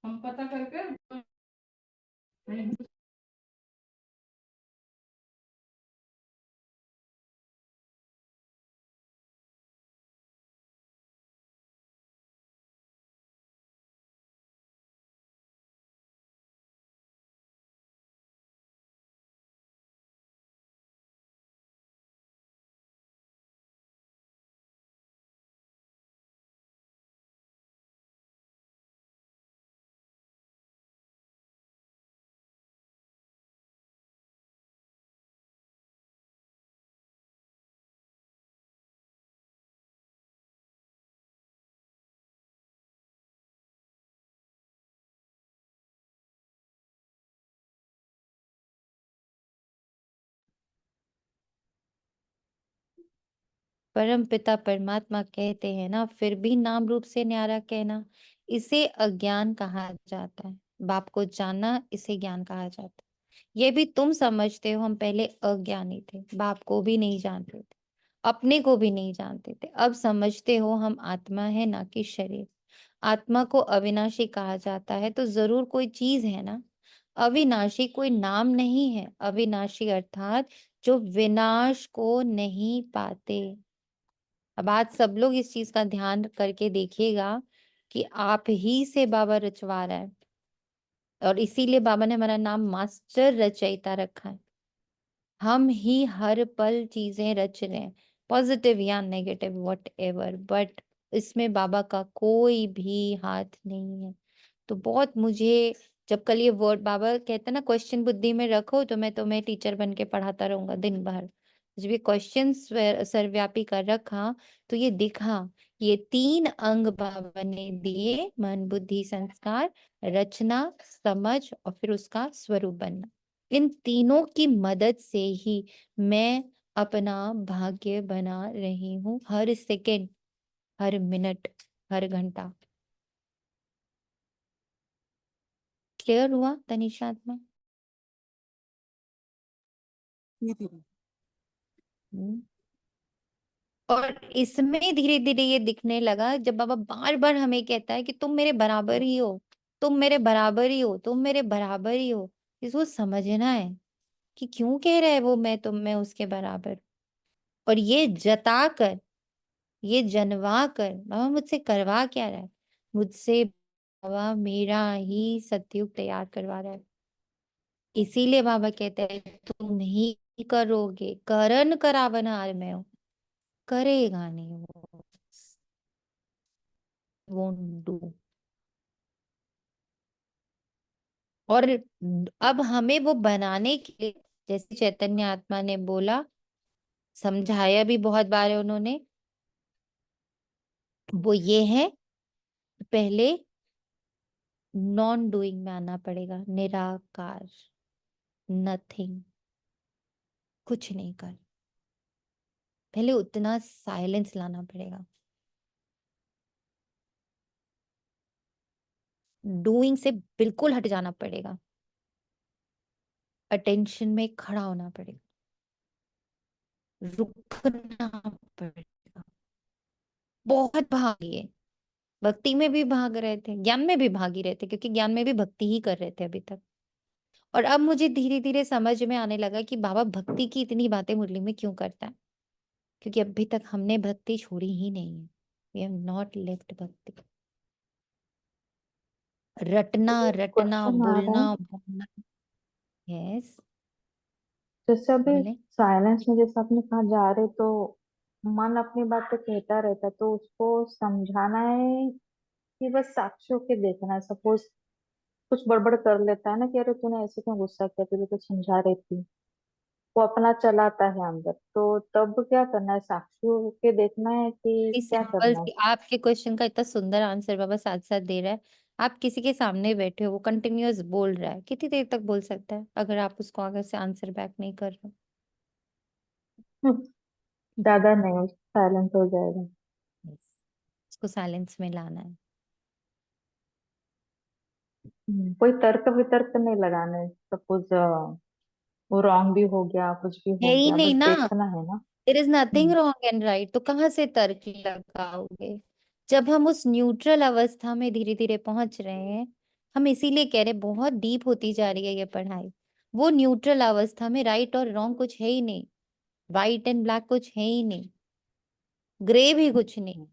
हम पता करके परम पिता परमात्मा कहते हैं ना, फिर भी नाम रूप से न्यारा कहना, इसे अज्ञान कहा जाता है। बाप को जानना, इसे ज्ञान कहा जाता है। ये भी तुम समझते हो, हम पहले अज्ञानी थे, बाप को भी नहीं जानते थे, अपने को भी नहीं जानते थे। अब समझते हो हम आत्मा है, ना कि शरीर। आत्मा को अविनाशी कहा जाता है, तो जरूर कोई चीज है ना। अविनाशी कोई नाम नहीं है। अविनाशी अर्थात जो विनाश को नहीं पाते। अब आज सब लोग इस चीज का ध्यान करके देखिएगा कि आप ही से बाबा रचवा रहा है, और इसीलिए बाबा ने हमारा नाम मास्टर रचयिता रखा है। हम ही हर पल चीजें रच रहे हैं, पॉजिटिव या नेगेटिव वट एवर, बट इसमें बाबा का कोई भी हाथ नहीं है। तो बहुत मुझे, जब कल ये वर्ड बाबा कहते हैं ना, क्वेश्चन बुद्धि में रखो तो मैं तुम्हें टीचर बन के पढ़ाता रहूंगा दिन भर। जब ये क्वेश्चन सर्वव्यापी कर रखा, तो ये दिखा, ये 3 अंग बाबा ने दिए, मन बुद्धि संस्कार, रचना समझ और फिर उसका स्वरूप बनना। इन तीनों की मदद से ही मैं अपना भाग्य बना रही हूँ, हर सेकंड, हर मिनट, हर घंटा। क्लियर हुआ तनिषा में? हम्म। और इसमें धीरे धीरे ये दिखने लगा, जब बाबा बार बार हमें कहता है कि तुम मेरे बराबर ही हो, तुम मेरे बराबर ही हो, तुम मेरे बराबर ही हो। इसको समझना है कि क्यों कह रहा है वो, मैं उसके बराबर। और ये जता कर, ये जनवा कर बाबा मुझसे करवा क्या रहा है? मुझसे बाबा मेरा ही सतयुग तैयार करवा रहा है। इसीलिए बाबा कहते हैं तुम ही करोगे, करन करावनहार में हो, करेगा नहीं वो, won't do। और अब हमें वो बनाने के लिए, जैसे चैतन्य आत्मा ने बोला, समझाया भी बहुत बार है उन्होंने, वो ये है, पहले नॉन डूइंग में आना पड़ेगा, निराकार, नथिंग, कुछ नहीं कर। पहले उतना साइलेंस लाना पड़ेगा, डूइंग से बिल्कुल हट जाना पड़ेगा, अटेंशन में खड़ा होना पड़ेगा, रुकना पड़ेगा। बहुत भागिए, भक्ति में भी भाग रहे थे, ज्ञान में भी भाग ही रहे थे, क्योंकि ज्ञान में भी भक्ति ही कर रहे थे अभी तक। और अब मुझे धीरे धीरे समझ में आने लगा कि बाबा भक्ति की इतनी बातें मुरली में क्यों करता है, क्योंकि अभी तक हमने भक्ति छोड़ी ही नहीं है। वी हैव नॉट लेफ्ट भक्ति। रटना रटना क्वेश्चन आ रहा बोलना है, बोलना। यस, जैसे अभी बोले। साइलेंस में जैसे आपने कहा जा रहे, तो मन अपनी बात तो कहता रहता है, तो उसको समझाना है कि बस साक्षियों के देखना है। सपोज कुछ बड़बड़ कर लेता है ना कि अरे तूने ऐसे क्यों गुस्सा किया, तुझे तो समझा रही थी, वो अपना चलाता है अंदर, तो तब क्या करना है? साक्षियों के देखना है कि क्या सिंपल करना है? सी, आपके क्वेश्चन का इतना सुंदर आंसर बाबा साथ साथ दे रहा है। आप किसी के सामने बैठे हो, वो कंटिन्यूअस बोल रहा है, कितनी देर तक बोल सकता है अगर आप उसको आगे से आंसर बैक नहीं कर रहे ज्यादा नहीं, साइलेंस हो जाएगा। हो? उसको साइलेंस में लाना है। कोई तर्क वितर्क नहीं लगाना है। सपोज वो रॉन्ग भी हो गया, कुछ भी है हो ही गया, बस नहीं ना, देखना है ना। There is nothing hmm, wrong and right, तो कहाँ से तर्क लगाओगे? जब हम उस न्यूट्रल अवस्था में धीरे धीरे पहुंच रहे हैं, हम इसीलिए कह रहे बहुत डीप होती जा रही है ये पढ़ाई। वो न्यूट्रल अवस्था में राइट और रॉन्ग कुछ है ही नहीं, व्हाइट एंड ब्लैक कुछ है ही नहीं, ग्रे भी कुछ नहीं,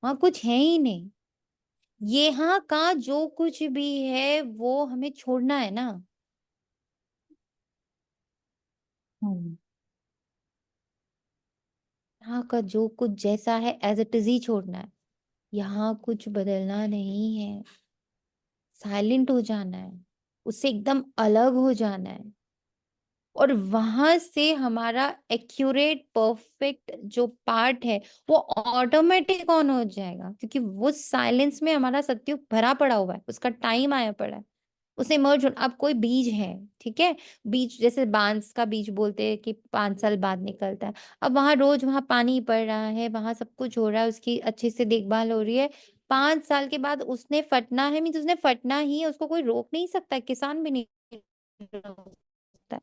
वहां कुछ है ही नहीं। यहाँ का जो कुछ भी है वो हमें छोड़ना है ना। यहाँ का जो कुछ जैसा है एज इट इज ही छोड़ना है, यहाँ कुछ बदलना नहीं है, साइलेंट हो जाना है, उससे एकदम अलग हो जाना है, और वहां से हमारा एक्यूरेट परफेक्ट जो पार्ट है वो ऑटोमेटिक ऑन हो जाएगा, क्योंकि वो साइलेंस में हमारा सत्युग भरा पड़ा हुआ है, उसका टाइम आया पड़ा है, उसे इमर्ज। अब कोई बीज है, ठीक है, बीज जैसे बांस का बीज बोलते हैं कि 5 साल बाद निकलता है। अब वहां रोज वहां पानी पड़ रहा है, वहां सब कुछ हो रहा है, उसकी अच्छे से देखभाल हो रही है, 5 साल के बाद उसने फटना है, मीन्स उसने फटना ही है, उसको कोई रोक नहीं सकता, किसान भी नहीं रोक सकता।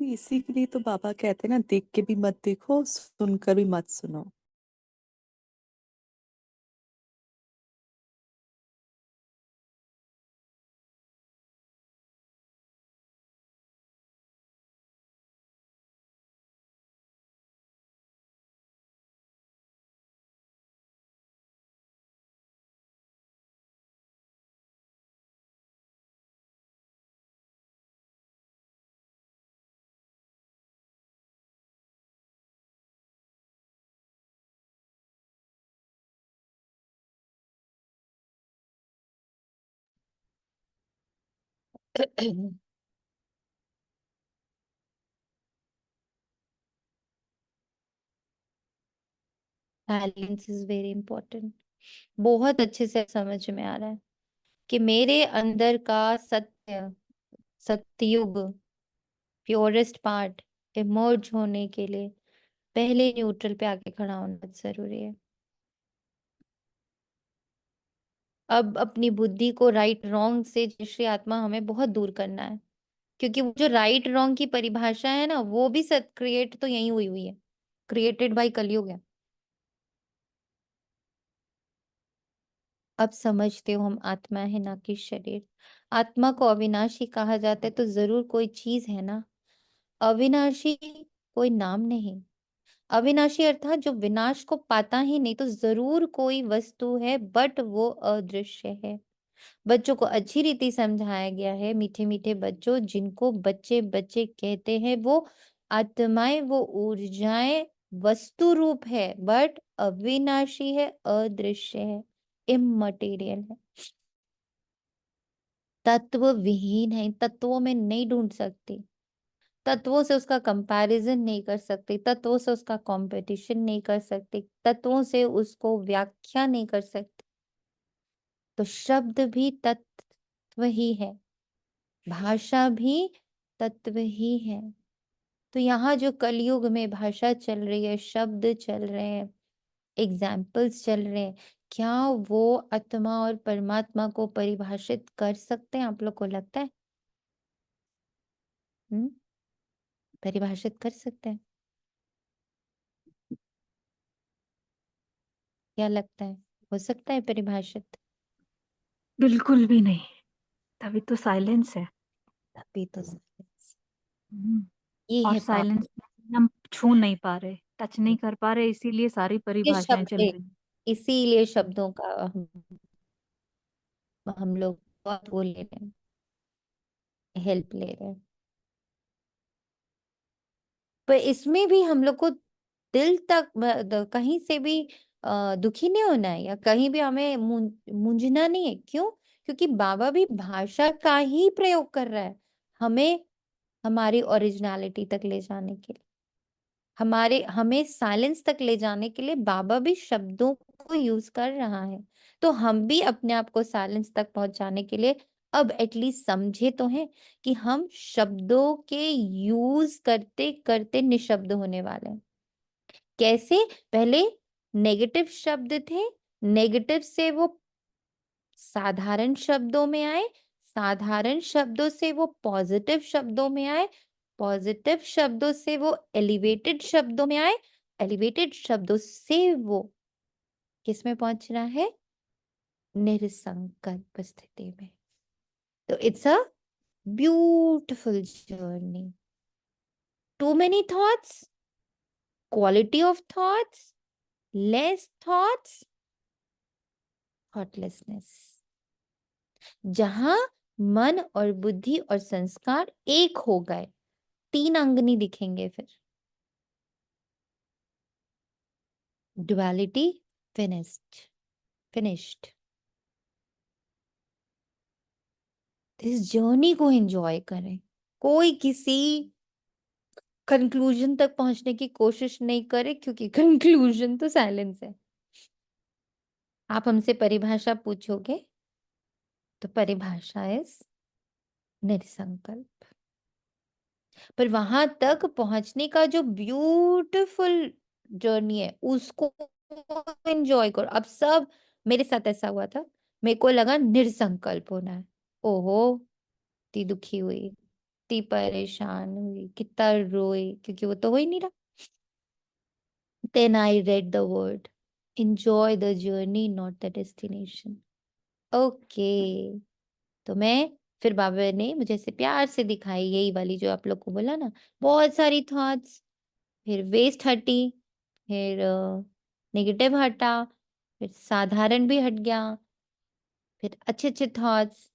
इसी के लिए तो बाबा कहते हैं ना, देख के भी मत देखो, सुनकर भी मत सुनो। Balance is very important. बहुत अच्छे से समझ में आ रहा है कि मेरे अंदर का सत्य, सत्युग, प्योरेस्ट पार्ट इमर्ज होने के लिए पहले न्यूट्रल पे आके खड़ा होना जरूरी है। अब अपनी बुद्धि को राइट रॉन्ग से श्री आत्मा हमें बहुत दूर करना है, क्योंकि वो जो राइट रॉन्ग की परिभाषा है ना, वो भी सत क्रिएट तो यही हुई हुई है, क्रिएटेड बाय कलयुग है। अब समझते हो हम आत्मा है ना कि शरीर। आत्मा को अविनाशी कहा जाता है तो जरूर कोई चीज है ना, अविनाशी कोई नाम नहीं। अविनाशी अर्थात जो विनाश को पाता ही नहीं, तो जरूर कोई वस्तु है, बट वो अदृश्य है। बच्चों को अच्छी रीति समझाया गया है, मीठे मीठे बच्चों जिनको बच्चे बच्चे कहते हैं, वो आत्माएं, वो ऊर्जाएं वस्तु रूप है, बट अविनाशी है, अदृश्य है, इममटेरियल है, तत्व विहीन है, तत्वों में नहीं ढूंढ सकती, तत्वों से उसका कंपैरिजन नहीं कर सकती, तत्वों से उसका कंपटीशन नहीं कर सकती, तत्वों से उसको व्याख्या नहीं कर सकती। तो शब्द भी तत्व ही है, भाषा भी तत्व ही है। तो यहाँ जो कलयुग में भाषा चल रही है, शब्द चल रहे हैं, एग्जाम्पल्स चल रहे हैं, क्या वो आत्मा और परमात्मा को परिभाषित कर सकते हैं? आप लोग को लगता है परिभाषित कर सकते हैं? क्या लगता है, हो सकता है परिभाषित? बिल्कुल भी नहीं, तभी तो साइलेंस है। तभी तो silence। हम्म, ये और है साइलेंस हम छू नहीं पा रहे, टच नहीं कर पा रहे, इसीलिए सारी ये परिभाषाएं शब्द चल है, रही हैं। इसीलिए शब्दों का हम लोग बहुत वो ले रहे हैं, हेल्प ले रहे हैं। पर इसमें भी हम लोग को दिल तक कहीं से भी दुखी नहीं होना है, या कहीं भी हमें मूंझना नहीं है। क्यों? क्योंकि बाबा भी भाषा का ही प्रयोग कर रहा है, हमें हमारी ओरिजिनलिटी तक ले जाने के लिए, हमें साइलेंस तक ले जाने के लिए बाबा भी शब्दों को यूज कर रहा है। तो हम भी अपने आप को साइलेंस तक पहुंचाने के लिए अब एटलीस्ट समझे तो हैं कि हम शब्दों के यूज करते करते निशब्द होने वाले हैं। कैसे? पहले नेगेटिव शब्द थे, नेगेटिव से वो साधारण शब्दों में आए, साधारण शब्दों से वो पॉजिटिव शब्दों में आए, पॉजिटिव शब्दों से वो एलिवेटेड शब्दों में आए, एलिवेटेड शब्दों से वो किस में पहुंच रहा है? निरसंकल्प स्थिति में। तो it's a beautiful journey. Too many thoughts, quality of thoughts, less thoughts, thoughtlessness. जहां मन और बुद्धि और संस्कार एक हो गए, 3 अंग नहीं दिखेंगे फिर। Duality finished. इस जर्नी को एंजॉय करें। कोई किसी कंक्लूजन तक पहुंचने की कोशिश नहीं करे, क्योंकि कंक्लूजन तो साइलेंस है। आप हमसे परिभाषा पूछोगे तो परिभाषा इज निरसंकल्प। पर वहां तक पहुंचने का जो ब्यूटीफुल जर्नी है उसको एंजॉय करो। अब सब, मेरे साथ ऐसा हुआ था, मेरे को लगा निरसंकल्प होना है। ओहो, इतनी दुखी हुई, इतनी परेशान हुई, कितना रोई, क्योंकि वो तो हो ही नहीं रहा। Then I read the word, enjoy the journey, not the destination. Okay. तो मैं, फिर बाबा ने मुझे ऐसे प्यार से दिखाई, यही वाली जो आप लोग को बोला ना, बहुत सारी थॉट्स, फिर वेस्ट हटी, फिर नेगेटिव हटा, फिर साधारण भी हट गया, फिर अच्छे अच्छे थॉट्स,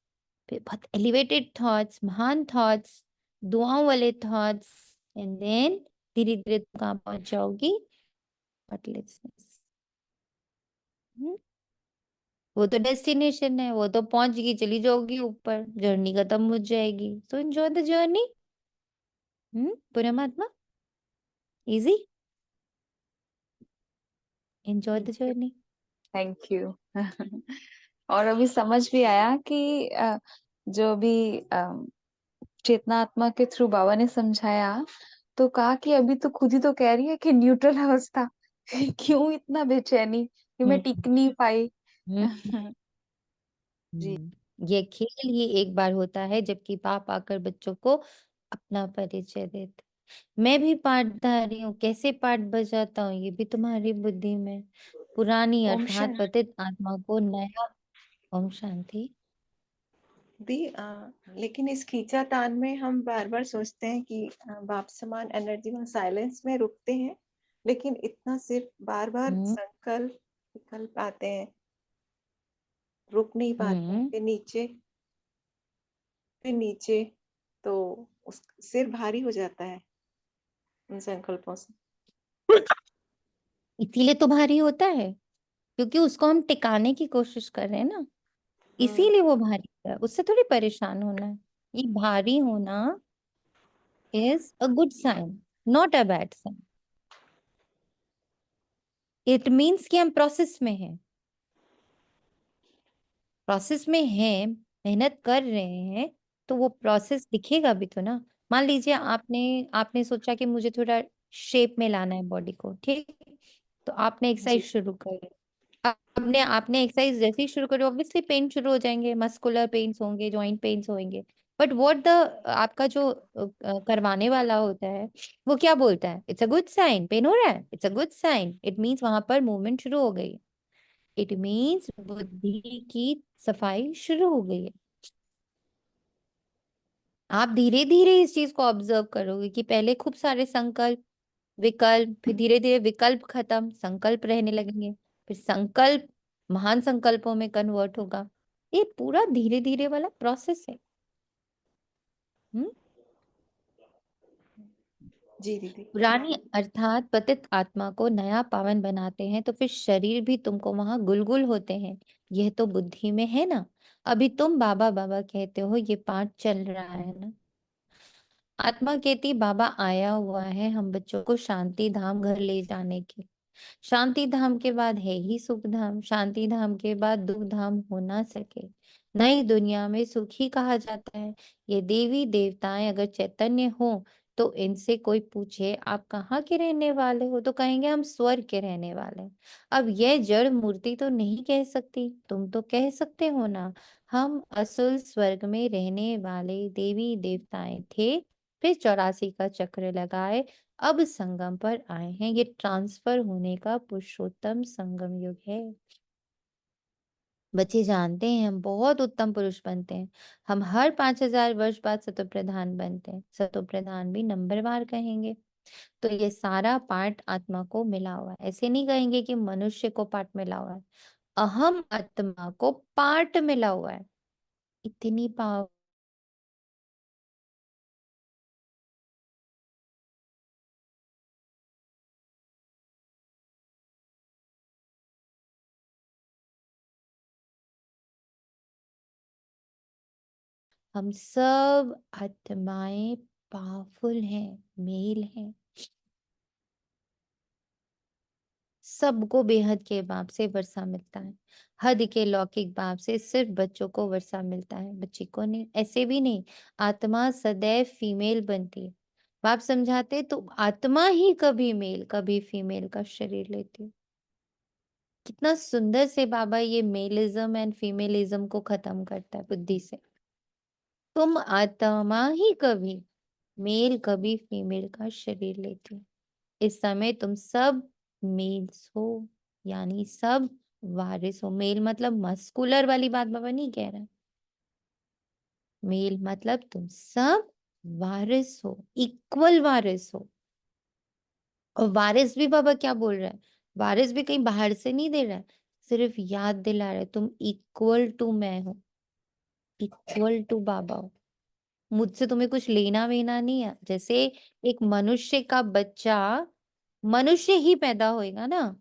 फिर बहुत एलिवेटेड थॉट्स, महान थॉट्स, दुआओं वाले थॉट्स, एंड देन धीरे धीरे कहाँ पहुंच जाओगी? Heartlessness. वो तो डेस्टिनेशन है, वो तो पहुंच गई, चली जाओगी ऊपर, जर्नी खत्म हो जाएगी। So enjoy the journey. परमात्मा, easy, enjoy the journey. Thank you. और अभी समझ भी आया कि जो भी चेतना आत्मा के थ्रू बाबा ने समझाया, तो कहा कि अभी तो खुद ही तो कह रही है कि न्यूट्रल अवस्था। क्यों इतना बेचैनी कि मैं टिक नहीं पाई। जी। ये खेल ही एक बार होता है जबकि बाप आकर बच्चों को अपना परिचय देते। मैं भी पाठधारी हूँ, कैसे पाठ बजाता हूँ ये भी तुम्हारी बुद्धि में। पुरानी ओम अर्थात शांति पतित आत्मा को नया। ओम शांति। दी। लेकिन इस खींचातान में हम बार बार सोचते हैं कि बाप समान एनर्जी में साइलेंस में रुकते हैं, लेकिन इतना सिर्फ बार बार संकल्प विकल्प आते हैं, रुक नहीं पाते हैं। फिर नीचे तो उस सिर भारी हो जाता है उन संकल्पों से। इसीलिए तो भारी होता है, क्योंकि उसको हम टिकाने की कोशिश कर रहे हैं ना, इसीलिए वो भारी है। उससे थोड़ी परेशान होना है। ये भारी होना is a good sign, not a bad sign. It means कि हम प्रोसेस में हैं, प्रोसेस में हैं, मेहनत कर रहे हैं, तो वो प्रोसेस दिखेगा भी तो ना। मान लीजिए आपने आपने सोचा कि मुझे थोड़ा शेप में लाना है बॉडी को, ठीक, तो आपने एक्सरसाइज शुरू करी। आपने आपने एक्सरसाइज जैसे ही शुरू करी, ऑब्वियसली पेन शुरू हो जाएंगे, मस्कुलर पेन्स होंगे, जॉइंट पेन्स होंगे। बट व्हाट द आपका जो करवाने वाला होता है वो क्या बोलता है? It's a good sign, pain हो रहा है, it's a good sign, it means वहां पर मूवमेंट शुरू हो गई। इट मीन्स बुद्धि की सफाई शुरू हो गई है। आप धीरे धीरे इस चीज को ऑब्जर्व करोगे कि पहले खूब सारे संकल्प विकल्प, फिर धीरे धीरे विकल्प खत्म, संकल्प रहने लगेंगे, फिर संकल्प महान संकल्पों में कन्वर्ट होगा। ये पूरा धीरे धीरे वाला प्रोसेस है। जी दीदी। पुरानी अर्थात पतित आत्मा को नया पावन बनाते हैं, तो फिर शरीर भी तुमको वहां गुलगुल होते हैं। यह तो बुद्धि में है ना। अभी तुम बाबा बाबा कहते हो, ये पाठ चल रहा है ना। आत्मा कहती बाबा आया हुआ है हम बच्चों को शांति धाम घर ले जाने के। शांति धाम के बाद है ही सुख धाम, शांति धाम के बाद दुख धाम हो ना सके। नई दुनिया में सुख ही कहा जाता है। ये देवी देवताएं अगर चैतन्य हो तो इनसे कोई पूछे आप कहाँ के रहने वाले हो, तो कहेंगे हम स्वर्ग के रहने वाले हैं। अब यह जड़ मूर्ति तो नहीं कह सकती, तुम तो कह सकते हो ना, हम असुल स्वर्ग में रहने वाले देवी देवताएं थे, फिर 84 का चक्र लगाए, अब संगम पर आए हैं। ये ट्रांसफर होने का पुरुषोत्तम संगम युग है। बच्चे जानते हैं हम बहुत उत्तम पुरुष बनते हैं। हम हर 5000 वर्ष बाद सतोप्रधान बनते हैं। सतोप्रधान भी नंबरवार कहेंगे। तो ये सारा पार्ट आत्मा को मिला हुआ है। ऐसे नहीं कहेंगे कि मनुष्य को पार्ट मिला हुआ है, अहम आत्मा को पार्ट मिला हुआ है। इतनी पावर हम सब आत्माएं पावरफुल हैं, मेल हैं। सबको बेहद के बाप से वर्षा मिलता है। हद के लौकिक बाप से सिर्फ बच्चों को वर्षा मिलता है, बच्ची को नहीं। ऐसे भी नहीं, आत्मा सदैव फीमेल बनती है। बाप समझाते तो आत्मा ही कभी मेल कभी फीमेल का शरीर लेती है। कितना सुंदर से बाबा ये मेलिज्म एंड फीमेलिज्म को खत्म करता है बुद्धि से। तुम आत्मा ही कभी मेल कभी फीमेल का शरीर लेती है। इस समय तुम सब मेल्स हो, यानी सब वारिस हो। मेल मतलब मस्कुलर वाली बात बाबा नहीं कह रहा। मेल मतलब तुम सब वारिस हो, इक्वल वारिस हो। और वारिस भी बाबा क्या बोल रहा है, वारिस भी कहीं बाहर से नहीं दे रहा है, सिर्फ याद दिला रहा है तुम इक्वल टू मैं हो, इक्वल टू बाबा हो। मुझसे तुम्हें कुछ लेना वेना नहीं है। जैसे एक मनुष्य का बच्चा मनुष्य ही पैदा होएगा ना,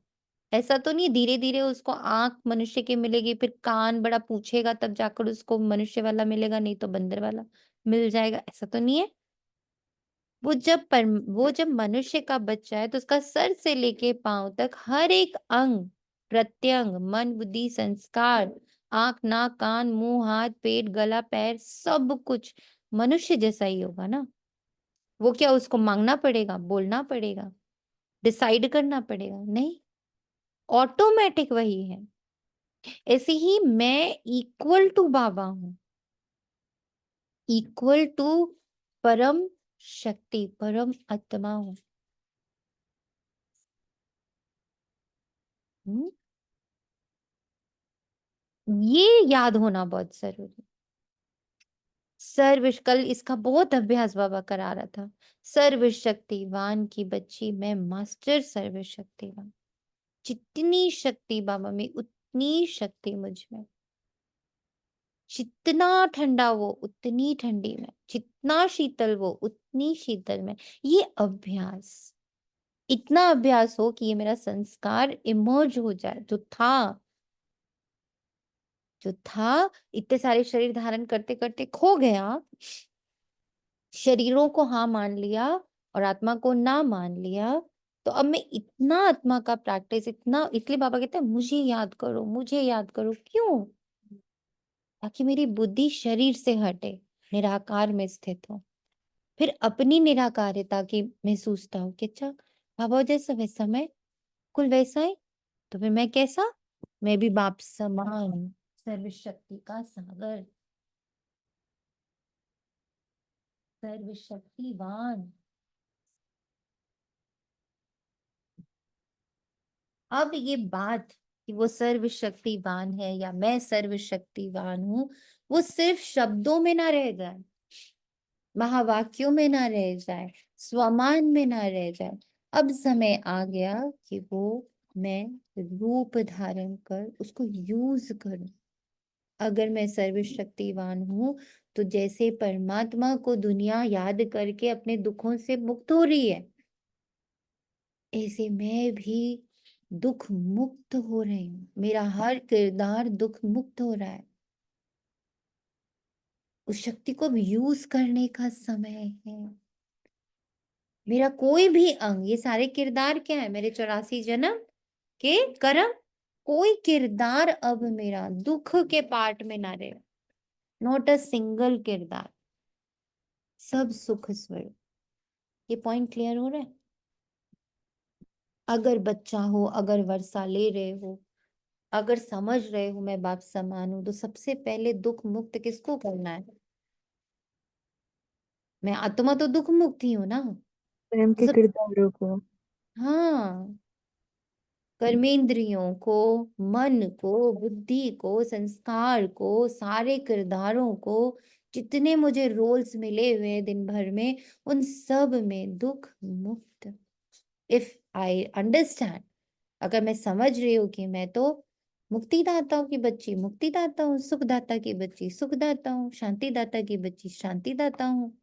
ऐसा तो नहीं धीरे धीरे उसको आंख मनुष्य की मिलेगी, फिर कान बड़ा पूछेगा, तब जाकर उसको मनुष्य वाला मिलेगा, नहीं तो बंदर वाला मिल जाएगा। ऐसा तो नहीं है। वो जब मनुष्य का बच्चा है तो उसका सर से लेके पांव तक हर एक अंग प्रत्यंग, मन बुद्धि संस्कार, आंख नाक कान मुंह हाथ पेट गला पैर, सब कुछ मनुष्य जैसा ही होगा ना। वो क्या उसको मांगना पड़ेगा, बोलना पड़ेगा, डिसाइड करना पड़ेगा? नहीं, ऑटोमेटिक वही है। ऐसे ही मैं इक्वल टू बाबा हूं, इक्वल टू परम शक्ति, परम आत्मा हूं। ये याद होना बहुत जरूरी। कल इसका बहुत अभ्यास बाबा करा रहा था। सर्वशक्तिवान की बच्ची मैं, मास्टर सर्वशक्तिवान। जितनी शक्ति बाबा में उतनी शक्ति मुझ में। जितना ठंडा वो उतनी ठंडी में, जितना शीतल वो उतनी शीतल में। ये अभ्यास, इतना अभ्यास हो कि ये मेरा संस्कार इमर्ज हो जाए। जो था इतने सारे शरीर धारण करते करते खो गया, शरीरों को हाँ मान लिया और आत्मा को ना मान लिया। तो अब मैं इतना आत्मा का प्रैक्टिस, इतना, इसलिए बाबा कहते हैं मुझे याद करो, मुझे याद करो। क्यों? ताकि मेरी बुद्धि शरीर से हटे, निराकार में स्थित हो। फिर अपनी निराकारिता की महसूसता हो कि अच्छा बाबा जैसा वैसा मैं, कुल वैसा है, तो फिर मैं कैसा? मैं भी बाप समान हूँ, सर्वशक्ति का सागर, सर्वशक्तिवान। अब ये बात कि वो सर्वशक्तिवान है या मैं सर्वशक्तिवान हूं, वो सिर्फ शब्दों में ना रह जाए, महावाक्यों में ना रह जाए, स्वमान में ना रह जाए। अब समय आ गया कि वो मैं रूप धारण कर उसको यूज करूं। अगर मैं सर्वशक्तिवान हूं तो जैसे परमात्मा को दुनिया याद करके अपने दुखों से मुक्त हो रही है, ऐसे मैं भी दुख मुक्त हो रही हूँ। मेरा हर किरदार दुख मुक्त हो रहा है। उस शक्ति को यूज करने का समय है। मेरा कोई भी अंग, ये सारे किरदार क्या है? मेरे 84 जन्म के कर्म। कोई किरदार अब मेरा दुख के पार्ट में ना रहे, नॉट अ सिंगल किरदार, सब सुख स्वरूप। ये पॉइंट क्लियर हो रहा है? अगर बच्चा हो, अगर वर्षा ले रहे हो, अगर समझ रहे हो मैं बाप समान हूं, तो सबसे पहले दुख मुक्त किसको करना है? मैं आत्मा तो दुख मुक्त ही हूं ना। स्वयं तो के सब, किरदारों को। हाँ, कर्मेंद्रियों को, मन को, बुद्धि को, संस्कार को, सारे किरदारों को, जितने मुझे रोल्स मिले हुए हैं दिन भर में, उन सब में दुख मुक्त। इफ आई अंडरस्टैंड, अगर मैं समझ रही हूँ कि मैं तो मुक्तिदाताओं की बच्ची मुक्तिदाता हूँ, सुखदाता की बच्ची सुखदाता हूँ, शांतिदाता की बच्ची शांतिदाता हूँ,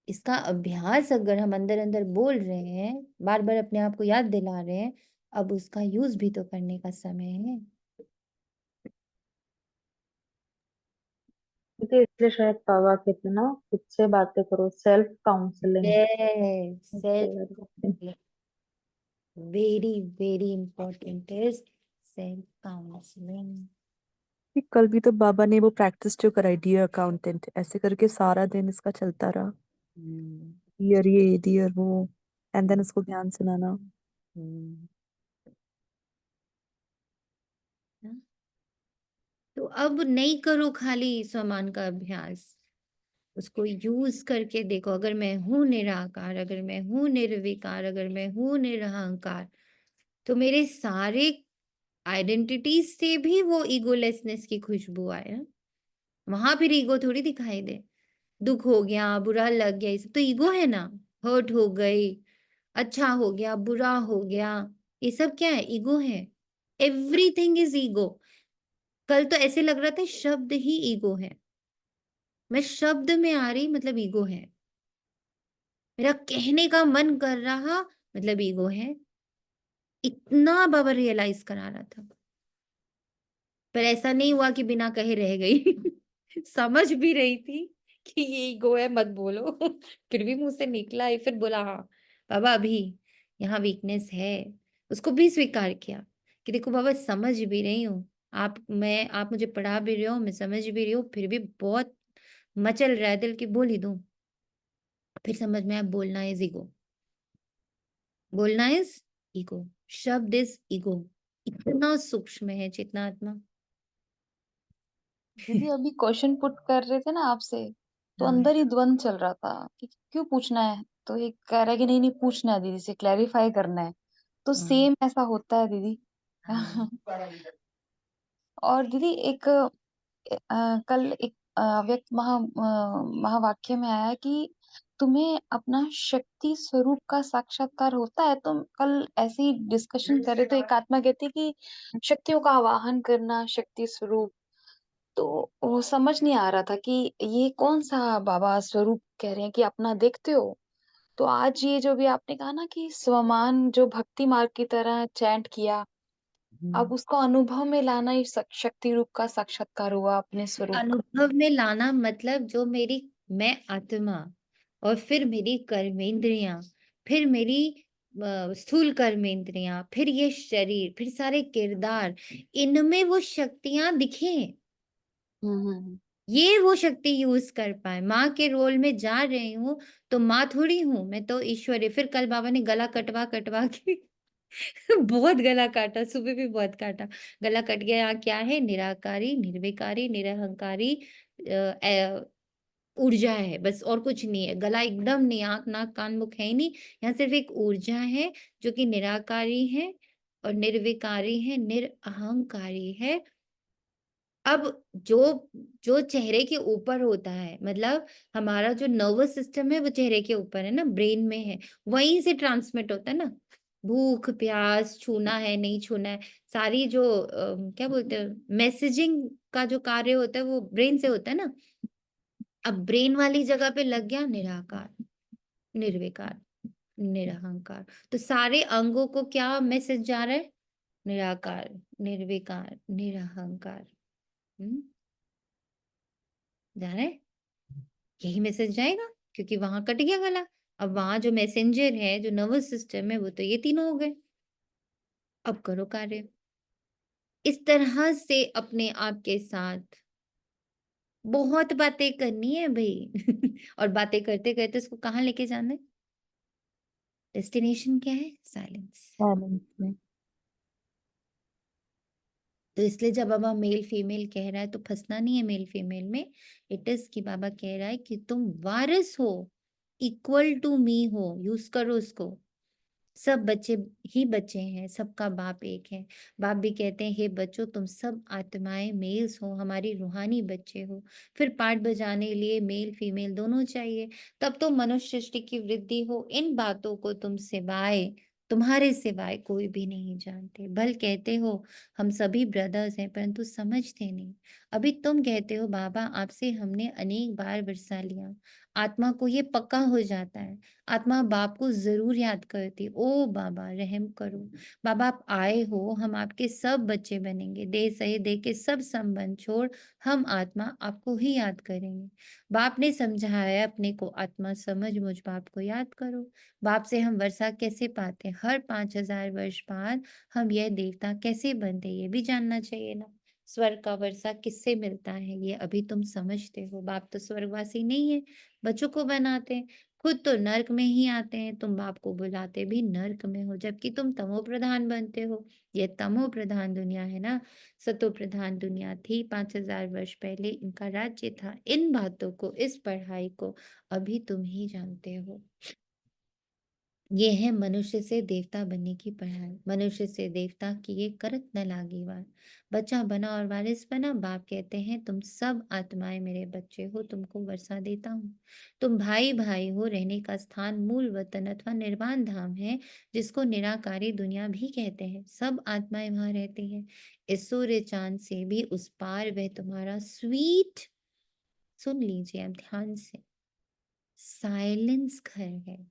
इसका अभ्यास अगर हम अंदर अंदर बोल रहे हैं, बार बार अपने आप को याद दिला रहे हैं, अब उसका यूज भी तो करने का समय है। मुझे इसलिए शायद बाबा कहते हैं ना, खुद से बातें करो, self counselling. Self, very very important is self counselling. कि कल भी तो बाबा ने वो प्रैक्टिस जो कराई, डियर अकाउंटेंट, ऐसे करके सारा दिन इसका चलता रहा। डियर ये, डियर वो, एंड देन उसको ज्ञान सुनाना। तो अब नहीं करो खाली स्वमान का अभ्यास, उसको यूज करके देखो। अगर मैं हूं निराकार, अगर मैं हूं निर्विकार, अगर मैं हूं निरहंकार, तो मेरे सारे आइडेंटिटी से भी वो ईगोलेसनेस की खुशबू आए ना। वहां फिर ईगो थोड़ी दिखाई दे। दुख हो गया, बुरा लग गया, ये सब तो ईगो है ना। हर्ट हो गई, अच्छा हो गया, बुरा हो गया, ये सब क्या है? ईगो है। Everything is ego. कल तो ऐसे लग रहा था शब्द ही ईगो है। मैं शब्द में आ रही मतलब ईगो है। मेरा कहने का मन कर रहा मतलब ईगो है। इतना बाबा रियलाइज करा रहा था, पर ऐसा नहीं हुआ कि बिना कहे रह गई। समझ भी रही थी कि ये ईगो है, मत बोलो। फिर भी मुंह से निकला ही, फिर बोला हाँ बाबा अभी यहाँ वीकनेस है। उसको भी स्वीकार किया कि देखो बाबा समझ भी रही हूँ, आप मुझे पढ़ा भी रहे हो, मैं समझ भी रही हूँ, फिर भी बहुत मचल रहा है दिल की, बोल ही दूं। फिर समझ में आया बोलना इज ईगो, बोलना इज ईगो, शब्द इज ईगो। इतना सूक्ष्म है चेतना आत्मा। दीदी अभी क्वेश्चन पुट कर रहे थे ना आपसे, तो हाँ अंदर ही द्वंद चल रहा था कि क्यों पूछना है, तो एक कह रहा है कि नहीं नहीं पूछना है दीदी से, क्लैरिफाई करना है। तो हाँ सेम ऐसा होता है दीदी। हाँ और दीदी एक कल एक व्यक्त महावाक्य में आया कि तुम्हें अपना शक्ति स्वरूप का साक्षात्कार होता है। तुम कल ऐसे ही डिस्कशन कर रहे थे, एक आत्मा कहती कि शक्तियों का आवाहन करना शक्ति स्वरूप। तो वो समझ नहीं आ रहा था कि ये कौन सा बाबा स्वरूप कह रहे हैं कि अपना देखते हो। तो आज ये जो भी आपने कहा ना कि स्वमान जो भक्ति मार्ग की तरह चैंट किया, अब उसको अनुभव में लाना ही शक्ति रूप का साक्षात्कार हुआ अपने स्वरूप का। अनुभव में लाना मतलब जो मेरी मैं आत्मा, और फिर मेरी कर्मेंद्रियां, फिर मेरी स्थूल कर्मेंद्रियां, फिर ये शरीर, फिर सारे किरदार, इनमें वो शक्तियां दिखें, हम्म। ये वो शक्ति यूज कर पाए। माँ के रोल में जा रही हूँ तो माँ थोड़ी हूँ, मैं तो ईश्वरी। फिर कल बाबा ने गला कटवा कटवा के बहुत गला काटा, सुबह भी बहुत काटा। गला कट गया। यहाँ क्या है? निराकारी, निर्विकारी, निरहंकारी ऊर्जा है, बस और कुछ नहीं है। गला एकदम नहीं, आंख नाक कान मुख है ही नहीं। यहाँ सिर्फ एक ऊर्जा है जो कि निराकारी है और निर्विकारी है, निरअहंकारी है। अब जो जो चेहरे के ऊपर होता है, मतलब हमारा जो नर्वस सिस्टम है वो चेहरे के ऊपर है ना, ब्रेन में है, वहीं से ट्रांसमिट होता है ना। भूख प्यास, छूना है नहीं छूना है, सारी जो क्या बोलते हैं मैसेजिंग का जो कार्य होता है वो ब्रेन से होता है ना। अब ब्रेन वाली जगह पे लग गया निराकार, निर्विकार, निरहंकार, तो सारे अंगों को क्या मैसेज जा रहा है? निराकार, निर्विकार, निरहंकार। जा रहा है? यही मैसेज जाएगा, क्योंकि वहां कट गया गला। अब वहां जो मैसेंजर है, जो नर्वस सिस्टम है, वो तो ये तीनों हो गए। अब करो कार्य इस तरह से अपने आप के साथ। बहुत बातें करनी है भाई। और बातें करते करते उसको कहाँ लेके जाना है? डेस्टिनेशन क्या है? साइलेंस। बैलेंस में। तो इसलिए जब बाबा मेल फीमेल कह रहा है तो फंसना नहीं है मेल फीमेल में। इट इज कि बाबा कह रहा है कि तुम वारिस हो, इक्वल टू मी हो, यूज करो उसको। सब बच्चे ही बच्चे हैं, सबका बाप एक है। बाप भी कहते हैं हे बच्चों तुम सब आत्माएं मेल्स हो, हमारी रूहानी बच्चे हो। फिर पाठ बजाने के लिए मेल फीमेल दोनों चाहिए, तब तो मनुष्य सृष्टि की वृद्धि हो। इन बातों को तुम सिवाय, तुम्हारे सिवाय कोई भी नहीं जानते। भल कहते हो हम सभी ब्रदर्स हैं, परंतु समझते नहीं। अभी तुम कहते हो बाबा आपसे हमने अनेक बार वर्षा लिया, आत्मा को ये पक्का हो जाता है, आत्मा बाप को जरूर याद करती। ओ बाबा रहम करो, बाबा आप आए हो, हम आपके सब बच्चे बनेंगे। देह सही देह के सब संबंध छोड़ हम आत्मा आपको ही याद करेंगे। बाप ने समझाया अपने को आत्मा समझ, मुझ बाप को याद करो। बाप से हम वर्षा कैसे पाते, हर 5000 वर्ष बाद हम यह देवता कैसे बनते, ये भी जानना चाहिए ना। स्वर्ग का वर्षा किससे मिलता है ये अभी तुम समझते हो। बाप तो स्वर्गवासी नहीं है, बच्चों को बनाते हैं। खुद तो नर्क में ही आते हैं, तुम बाप को बुलाते भी नर्क में हो, जबकि तुम तमो प्रधान बनते हो। ये तमो प्रधान दुनिया है ना, सतो प्रधान दुनिया थी 5000 वर्ष पहले, इनका राज्य था। इन बातों को, इस पढ़ाई को अभी तुम ही जानते हो। ये है मनुष्य से देवता बनने की पढ़ाई। मनुष्य से देवता की ये करत न लागी बात। बच्चा बना और वारिस बना। बाप कहते हैं तुम सब आत्माएं मेरे बच्चे हो, तुमको वर्षा देता हूँ। तुम भाई भाई हो, रहने का स्थान मूल वतन अथवा निर्वाण धाम है, जिसको निराकारी दुनिया भी कहते हैं। सब आत्माएं वहां रहती हैं। इस सूर्य चांद से भी उस पार वह तुम्हारा स्वीट, सुन लीजिए अब ध्यान से, साइलेंस घर है।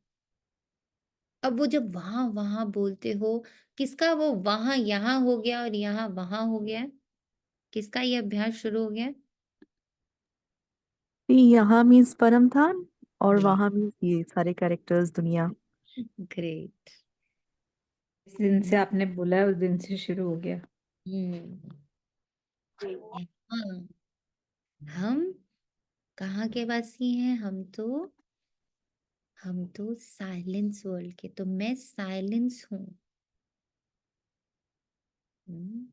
अब वो जब वहां वहां बोलते हो, किसका वो वहां यहाँ हो गया और यहाँ वहां हो गया, किसका ये अभ्यास शुरू हो गया? यहाँ मीन्स परम धाम और ग्रेट, वहां मीन्स ये सारे कैरेक्टर्स दुनिया। ग्रेट। जिस दिन से आपने बोला है उस दिन से शुरू हो गया। हाँ, हम कहाँ के वासी हैं? हम तो साइलेंस वर्ल्ड के। तो मैं साइलेंस हूँ। हम्म,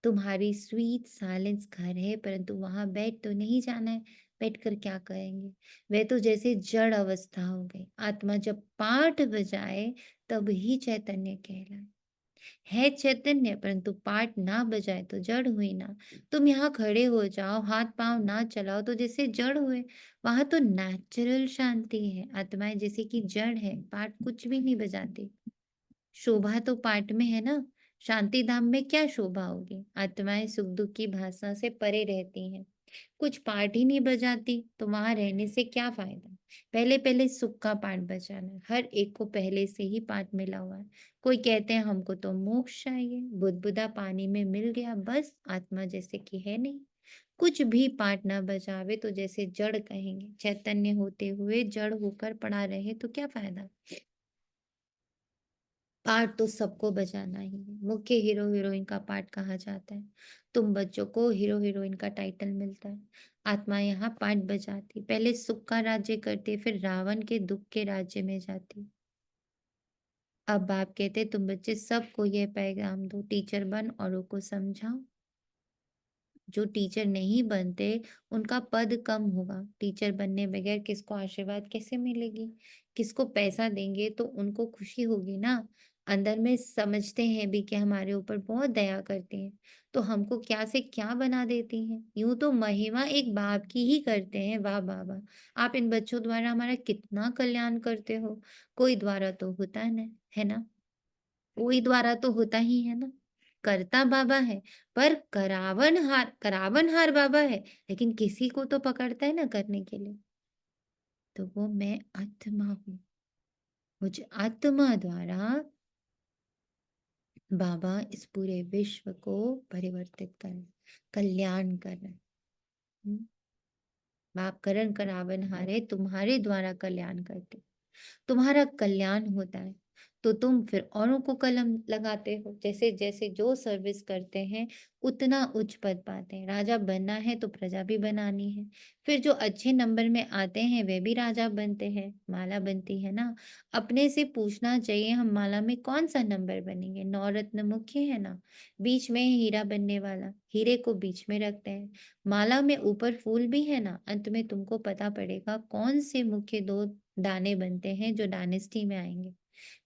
तुम्हारी स्वीट साइलेंस घर है, परंतु वहां बैठ तो नहीं जाना है। बैठ कर क्या करेंगे? वह तो जैसे जड़ अवस्था हो गई। आत्मा जब पाठ बजाए तब ही चैतन्य कहलाए। है चैतन्य, परंतु पाठ ना बजाए तो जड़ हुई ना। तुम यहाँ खड़े हो जाओ, हाथ पांव ना चलाओ तो जैसे जड़ हुए। वहां तो नेचुरल शांति है। आत्माएं जैसे कि जड़ है, पाठ कुछ भी नहीं बजाती। शोभा तो पाठ में है ना। शांति धाम में क्या शोभा होगी? आत्माएं सुख दुख की भाषा से परे रहती हैं, कुछ पाठ ही नहीं बजाती, तो वहां रहने से क्या फायदा? पहले पहले सुख का पाठ बजाना है। हर एक को पहले से ही पाठ मिला हुआ है। कोई कहते हैं हमको तो मोक्ष चाहिए, बुदबुदा पानी में मिल गया बस, आत्मा जैसे कि है नहीं। कुछ भी पाठ ना बजावे तो जैसे जड़ कहेंगे। चैतन्य होते हुए जड़ होकर पड़ा रहे तो क्या फायदा? पाठ तो सबको बजाना ही है। मुख्य हीरो हीरोइन का पाठ कहा जाता है। तुम बच्चों को हीरो हीरोइन का टाइटल मिलता है। आत्मा यहाँ पाठ बजाती, पहले सुख का राज्य करती, फिर रावण के दुख के राज्य में जाती। अब बाप कहते तुम बच्चे सबको यह पैगाम दो, टीचर बन औरों को समझाओ। जो टीचर नहीं बनते उनका पद कम होगा। टीचर बनने बगैर किसको आशीर्वाद कैसे मिलेगी? किसको पैसा देंगे तो उनको खुशी होगी ना। अंदर में समझते हैं भी कि हमारे ऊपर बहुत दया करते हैं, तो हमको क्या से क्या बना देती हैं। यूं तो महिमा एक बाप की ही करते हैं। वाह बाबा, आप इन बच्चों द्वारा हमारा कितना कल्याण करते हो। कोई द्वारा तो होता है ना, कोई द्वारा तो होता ही है ना। करता बाबा है, पर करावनहार बाबा है, लेकिन किसी को तो पकड़ता है ना करने के लिए। तो वो मैं आत्मा हूँ। मुझ आत्मा द्वारा बाबा इस पूरे विश्व को परिवर्तित कर, कल्याण कर रहे हैं। बाप करण करावनहार है, तुम्हारे द्वारा कल्याण करते, तुम्हारा कल्याण होता है। तो तुम फिर औरों को कलम लगाते हो। जैसे जैसे जो सर्विस करते हैं उतना उच्च पद पाते हैं। राजा बनना है तो प्रजा भी बनानी है। फिर जो अच्छे नंबर में आते हैं वे भी राजा बनते हैं, माला बनती है ना। अपने से पूछना चाहिए हम माला में कौन सा नंबर बनेंगे। 9 रत्न मुख्य है ना, बीच में है हीरा बनने वाला, हीरे को बीच में रखते हैं। माला में ऊपर फूल भी है ना, अंत में तुमको पता पड़ेगा कौन से मुख्य 2 दाने बनते हैं जो डायनेस्टी में आएंगे।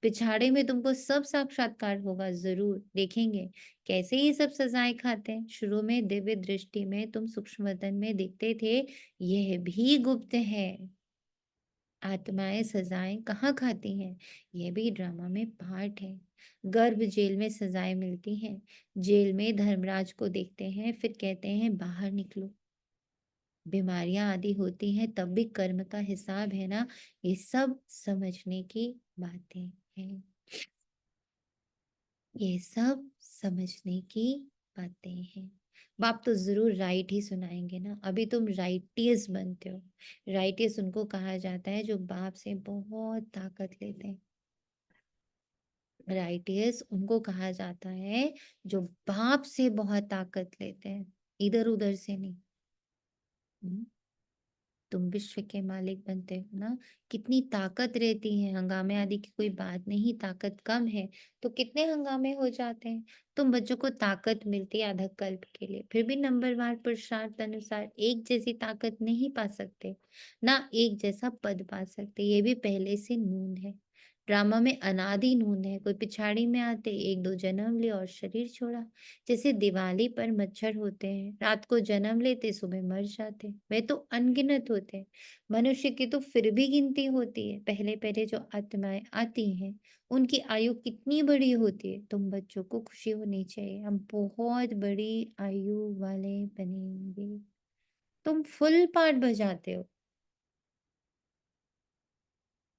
पिछाड़े में तुमको सब साक्षात्कार होगा, जरूर देखेंगे कैसे ये सब सजाएं खाते हैं। शुरू में दिव्य दृष्टि में तुम सूक्ष्म वतन में दिखते थे, यह भी गुप्त है। आत्माएं सजाएं कहाँ खाती हैं, यह भी ड्रामा में पार्ट है। गर्भ जेल में सजाएं मिलती हैं। जेल में धर्मराज को देखते हैं, फिर कहते हैं बाहर निकलो। बीमारियां आदि होती हैं तब भी कर्म का हिसाब है ना। ये सब समझने की बातें हैं। ये सब समझने की बातें हैं। बाप तो जरूर राइट ही सुनाएंगे ना। अभी तुम राइटियस बनते हो। राइटियस उनको कहा जाता है जो बाप से बहुत ताकत लेते हैं। राइटियस उनको कहा जाता है जो बाप से बहुत ताकत लेते हैं, इधर उधर से नहीं। हम्म? तुम विश्व के मालिक बनते हो ना। कितनी ताकत रहती है, हंगामे आदि की कोई बात नहीं। ताकत कम है तो कितने हंगामे हो जाते हैं। तुम बच्चों को ताकत मिलती है आधा कल्प के लिए, फिर भी नंबरवार पुरुषार्थ अनुसार एक जैसी ताकत नहीं पा सकते, ना एक जैसा पद पा सकते। ये भी पहले से नून है। ड्रामा में अनादि नून है। कोई पिछाड़ी में आते 1-2 जन्म ले और शरीर छोड़ा। जैसे दिवाली पर मच्छर होते हैं, रात को जन्म लेते सुबह मर जाते, वे तो अनगिनत होते हैं। मनुष्य की तो फिर भी गिनती होती है। पहले पहले जो आत्माएं आती हैं उनकी आयु कितनी बड़ी होती है। तुम बच्चों को खुशी होनी चाहिए, हम बहुत बड़ी आयु वाले बनेंगे। तुम फुल पार्ट बजाते हो,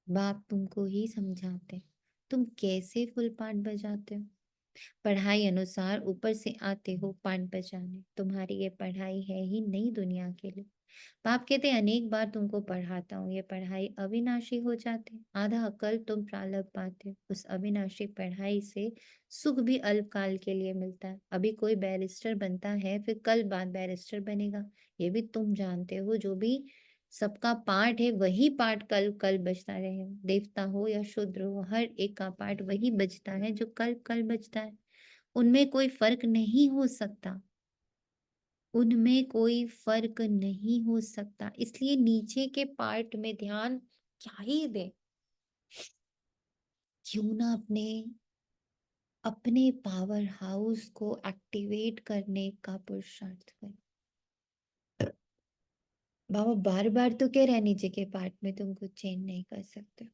बाप तुमको ही समझाते। तुम कैसे फुल पार्ट बजाते हो। पढ़ाई अनुसार ऊपर से आते हो पाठ बजाने। तुम्हारी ये पढ़ाई है ही नई दुनिया के लिए। बाप कहते अनेक बार तुमको पढ़ाता हूँ, ये पढ़ाई अविनाशी हो जाती। आधा अकल तुम प्रारब्ध पाते हो। उस अविनाशी पढ़ाई से सुख भी अल्पकाल के लिए मिलता है। अभी कोई बैरिस्टर बनता है, फिर कल बाद बैरिस्टर बनेगा, ये भी तुम जानते हो। जो भी सबका पाठ है वही पाठ कल कल बजता रहे। देवता हो या शूद्र हो, हर एक का पाठ वही बजता है जो कल कल बजता है। उनमें कोई फर्क नहीं हो सकता। उनमें कोई फर्क नहीं हो सकता। इसलिए नीचे के पार्ट में ध्यान क्या ही दे। क्यों ना अपने अपने पावर हाउस को एक्टिवेट करने का पुरुषार्थ करें। बाबा बार बार तो कह रहे नीचे के पार्ट में तुम कुछ चेंज नहीं कर सकते।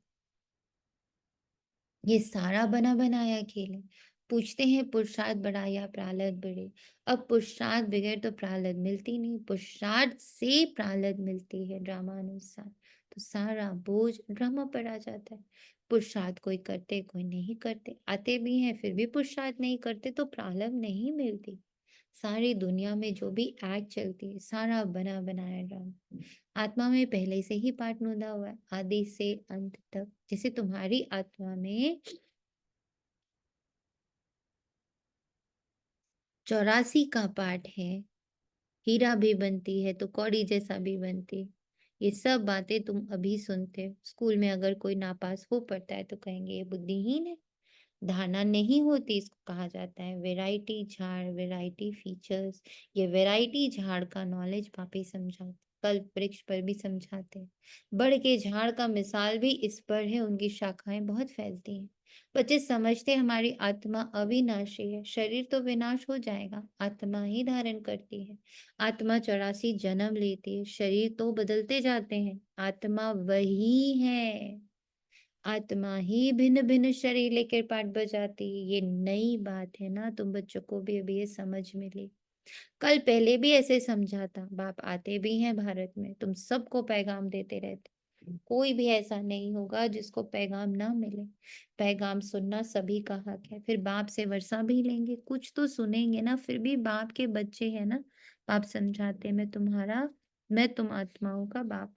ये सारा बना बनाया खेल है। पूछते हैं पुरुषार्थ बढ़ा या प्रारब्ध बढ़े। अब पुरुषार्थ बगैर तो प्रारब्ध मिलती नहीं, पुरुषार्थ से प्रारब्ध मिलती है ड्रामा अनुसार। तो सारा बोझ ड्रामा पर आ जाता है। पुरुषार्थ कोई करते कोई नहीं करते, आते भी हैं फिर भी पुरुषार्थ नहीं करते तो प्रारब्ध नहीं मिलती। सारी दुनिया में जो भी एक्ट चलती है सारा बना बनाया ड्रामा। आत्मा में पहले से ही पार्ट नोंदा हुआ है, आदि से अंत तक। जैसे तुम्हारी आत्मा में 84 का पार्ट है, हीरा भी बनती है तो कौड़ी जैसा भी बनती है। ये सब बातें तुम अभी सुनते हो। स्कूल में अगर कोई नापास हो पड़ता है तो कहेंगे ये बुद्धिहीन है। धारणा नहीं होती, इसको कहा जाता है वैरायटी झाड़, वैरायटी फीचर्स। ये वैरायटी झाड़ का नॉलेज पापी समझाते, कल्प वृक्ष पर भी समझाते हैं। बड़ के झाड़ का मिसाल भी इस पर है, उनकी शाखाएं बहुत फैलती हैं। बच्चे समझते हमारी आत्मा अविनाशी है। शरीर तो विनाश हो जाएगा, आत्मा ही धारण करती है। आत्मा 84 जन्म लेती है, शरीर तो बदलते जाते हैं, आत्मा वही है। आत्मा ही भिन्न भिन्न शरीर लेकर पाठ बजाती है। ये नई बात है ना, तुम बच्चों को भी अभी ये समझ मिली। कल पहले भी ऐसे समझा था। बाप आते भी हैं भारत में, तुम सबको पैगाम देते रहते। कोई भी ऐसा नहीं होगा जिसको पैगाम ना मिले। पैगाम सुनना सभी का हक है। फिर बाप से वर्षा भी लेंगे, कुछ तो सुनेंगे ना। फिर भी बाप के बच्चे हैं ना। बाप समझाते मैं तुम आत्माओं का बाप,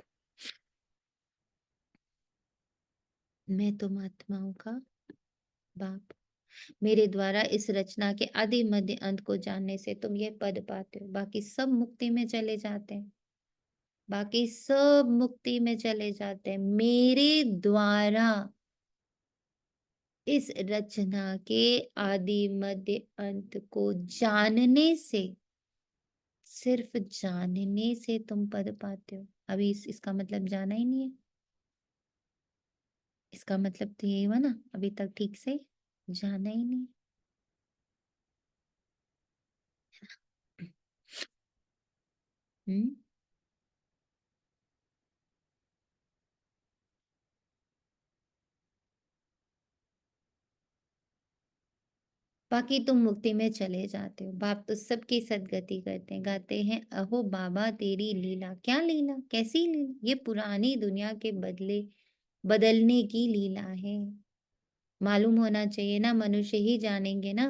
मैं तुम आत्माओं का बाप, मेरे द्वारा इस रचना के आदि मध्य अंत को जानने से तुम ये पद पाते हो, बाकी सब मुक्ति में चले जाते हैं, बाकी सब मुक्ति में चले जाते हैं। मेरे द्वारा इस रचना के आदि मध्य अंत को जानने से, सिर्फ जानने से तुम पद पाते हो। अभी इसका मतलब जाना ही नहीं है। इसका मतलब तो यही हुआ ना, अभी तक ठीक से जाना ही नहीं। हम्म। बाकी तुम मुक्ति में चले जाते हो। बाप तो सबकी सदगति करते हैं, गाते हैं अहो बाबा तेरी लीला। क्या लीला, कैसी लीला? ये पुरानी दुनिया के बदलने की लीला है। मालूम होना चाहिए ना, मनुष्य ही जानेंगे ना।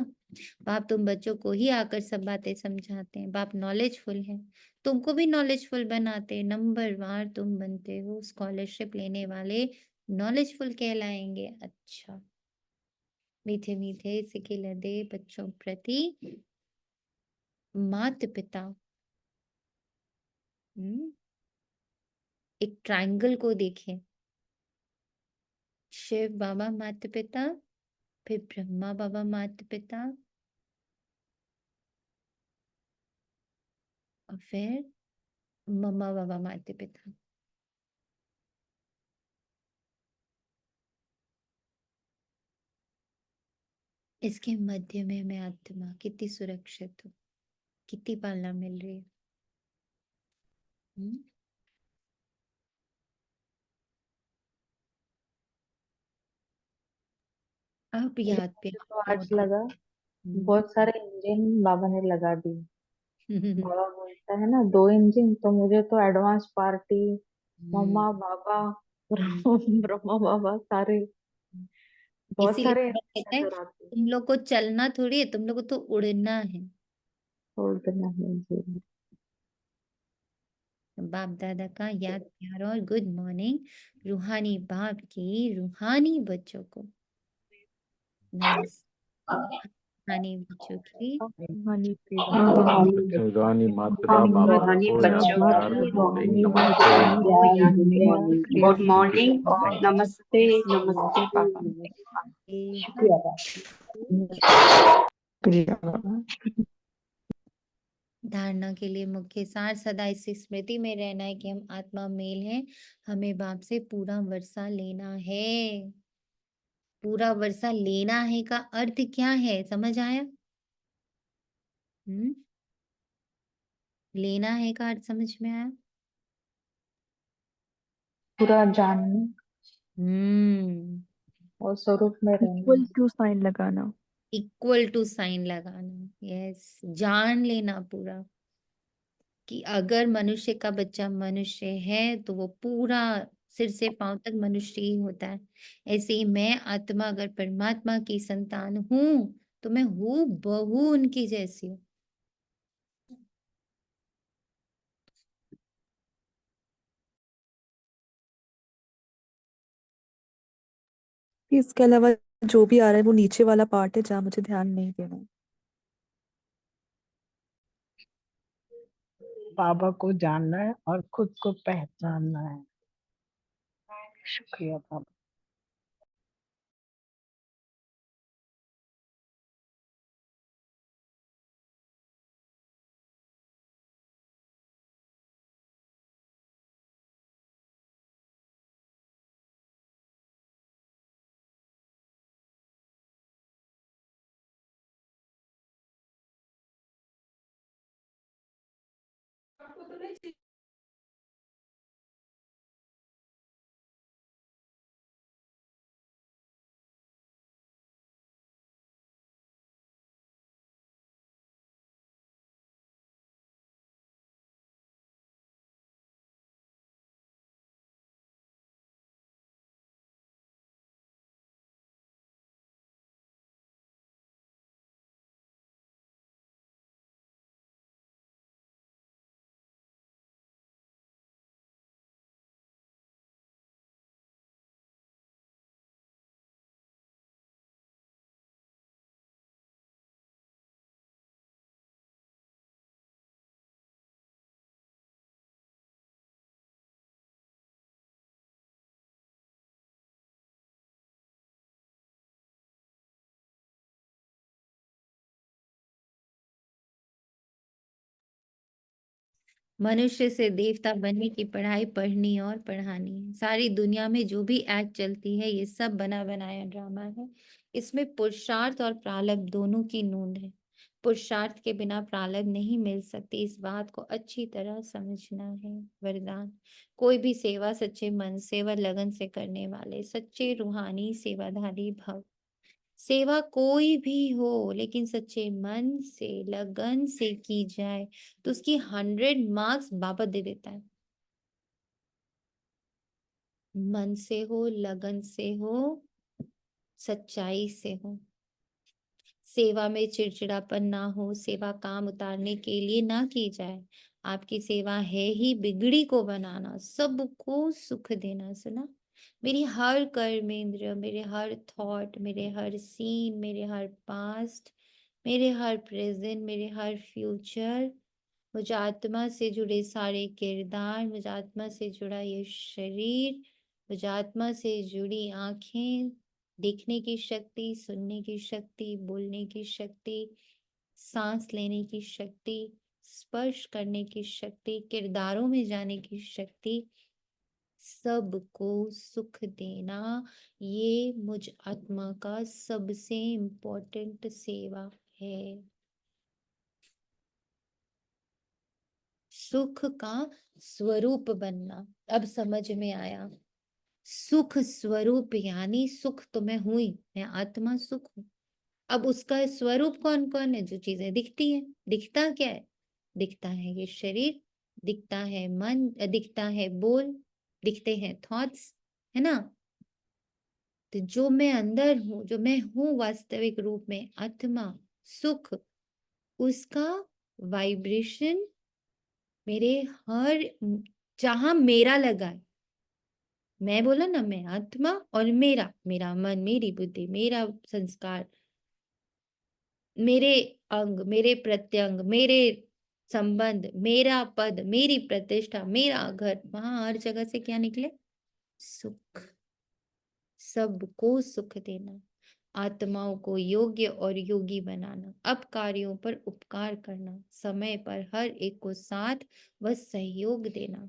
बाप तुम बच्चों को ही आकर सब बातें समझाते हैं। बाप नॉलेजफुल है, तुमको भी नॉलेजफुल बनाते हैं। नंबरवार तुम बनते हो, स्कॉलरशिप लेने वाले नॉलेजफुल कहलाएंगे। अच्छा, मीठे मीठे सिके लदे बच्चों प्रति माता पिता। एक ट्रायंगल को देखें, शिव बाबा माता पिता, फिर ब्रह्मा बाबा माता पिता, और फिर मम्मा बाबा माता पिता। इसके मध्य में मैं आत्मा कितनी सुरक्षित हूँ, कितनी पालना मिल रही है। हम्म? अब ये याद पे मुझे तो आज आओगे। लगा बहुत सारे इंजन बाबा ने लगा दिए। बाबा बोलता है ना 2 इंजन, तो मुझे तो एडवांस पार्टी, मम्मा बाबा, ब्रह्मा बाबा, सारे बहुत इसीलिए सारे बाबा कहता है नजर आते हैं। तुम लोग को चलना थोड़ी है, तुम लोग को तो उड़ना है। छोड़ देना है जी। बाप दादा का याद प्यार और गुड मॉर्निंग रूहानी बाप की रूहानी बच्चों को नमस्ते। रूहानी बच्चों की रूहानी रूहानी माता पिता बाप दादा रूहानी को याद बच्चों प्यार की गुड मॉर्निंग रूहानी नमस्ते। बच्चों को याद गुड श्री कृष्ण। मॉर्निंग और नमस्ते नमस्ते पापा। शुक्रिया पापा। धारणा के लिए मुख्य सार, सदा इस स्मृति में रहना है कि हम आत्मा मेल हैं। हमें बाप से पूरा वर्षा लेना है। पूरा वर्षा लेना है का अर्थ क्या है, समझ आया? लेना है का अर्थ समझ में आया? पूरा जानने हम्म। और स्वरूप में इक्वल रहना। टू साइन लगाना। इक्वल टू साइन लगाना, यस। जान लेना पूरा कि अगर मनुष्य का बच्चा मनुष्य है तो वो पूरा सिर से पांव तक मनुष्य ही होता है। ऐसे ही मैं आत्मा अगर परमात्मा की संतान हूं तो मैं हूँ बहू उनकी जैसी हूँ। इसके अलावा जो भी आ रहा है वो नीचे वाला पार्ट है जहाँ मुझे ध्यान नहीं देना है। बाबा को जानना है और खुद को पहचानना है। शुक्रिया पापा। मनुष्य से देवता बनने की पढ़ाई पढ़नी और पढ़ानी है। सारी दुनिया में जो भी एक्ट चलती है ये सब बना बनाया ड्रामा है। इसमें पुरुषार्थ और प्रारब्ध दोनों की नूंद है। पुरुषार्थ के बिना प्रारब्ध नहीं मिल सकती, इस बात को अच्छी तरह समझना है। वरदान, कोई भी सेवा सच्चे मन से व लगन से करने वाले सच्चे रूहानी सेवाधारी भव। सेवा कोई भी हो लेकिन सच्चे मन से लगन से की जाए तो उसकी 100 मार्क्स बाबा दे देता है। मन से हो, लगन से हो, सच्चाई से हो। सेवा में चिड़चिड़ापन ना हो, सेवा काम उतारने के लिए ना की जाए। आपकी सेवा है ही बिगड़ी को बनाना, सबको सुख देना। सुना, मेरी हर कर्मेंद्र, मेरे हर थॉट, मेरे हर सीन, मेरे हर पास्ट, मेरे हर प्रेजेंट, मेरे हर फ्यूचर, मुझ आत्मा से जुड़े सारे किरदार, मुझ आत्मा से जुड़ा ये शरीर, मुझ आत्मा से जुड़ी आंखें, देखने की शक्ति, सुनने की शक्ति, बोलने की शक्ति, सांस लेने की शक्ति, स्पर्श करने की शक्ति, किरदारों में जाने की शक्ति, सबको सुख देना, ये मुझ आत्मा का सबसे इम्पोर्टेंट सेवा है। सुख का स्वरूप बनना अब समझ में आया। सुख स्वरूप यानी सुख तो मैं हूं ही, मैं आत्मा सुख हूं। अब उसका स्वरूप कौन कौन है? जो चीजें दिखती हैं। दिखता क्या है? दिखता है ये शरीर, दिखता है मन, दिखता है बोल, दिखते हैं थॉट्स, है ना। तो जो मैं अंदर हूं, जो मैं हूं वास्तविक रूप में, आत्मा सुख, उसका वाइब्रेशन मेरे हर, जहां मेरा लगा है, मैं बोला ना, मैं आत्मा और मेरा, मेरा मन, मेरी बुद्धि, मेरा संस्कार, मेरे अंग, मेरे प्रत्यंग, मेरे संबंध, मेरा पद, मेरी प्रतिष्ठा, मेरा घर, वहां हर जगह से क्या निकले? सुख। सबको सुख देना, आत्माओं को योग्य और योगी बनाना, अब कार्यों पर उपकार करना, समय पर हर एक को साथ व सहयोग देना।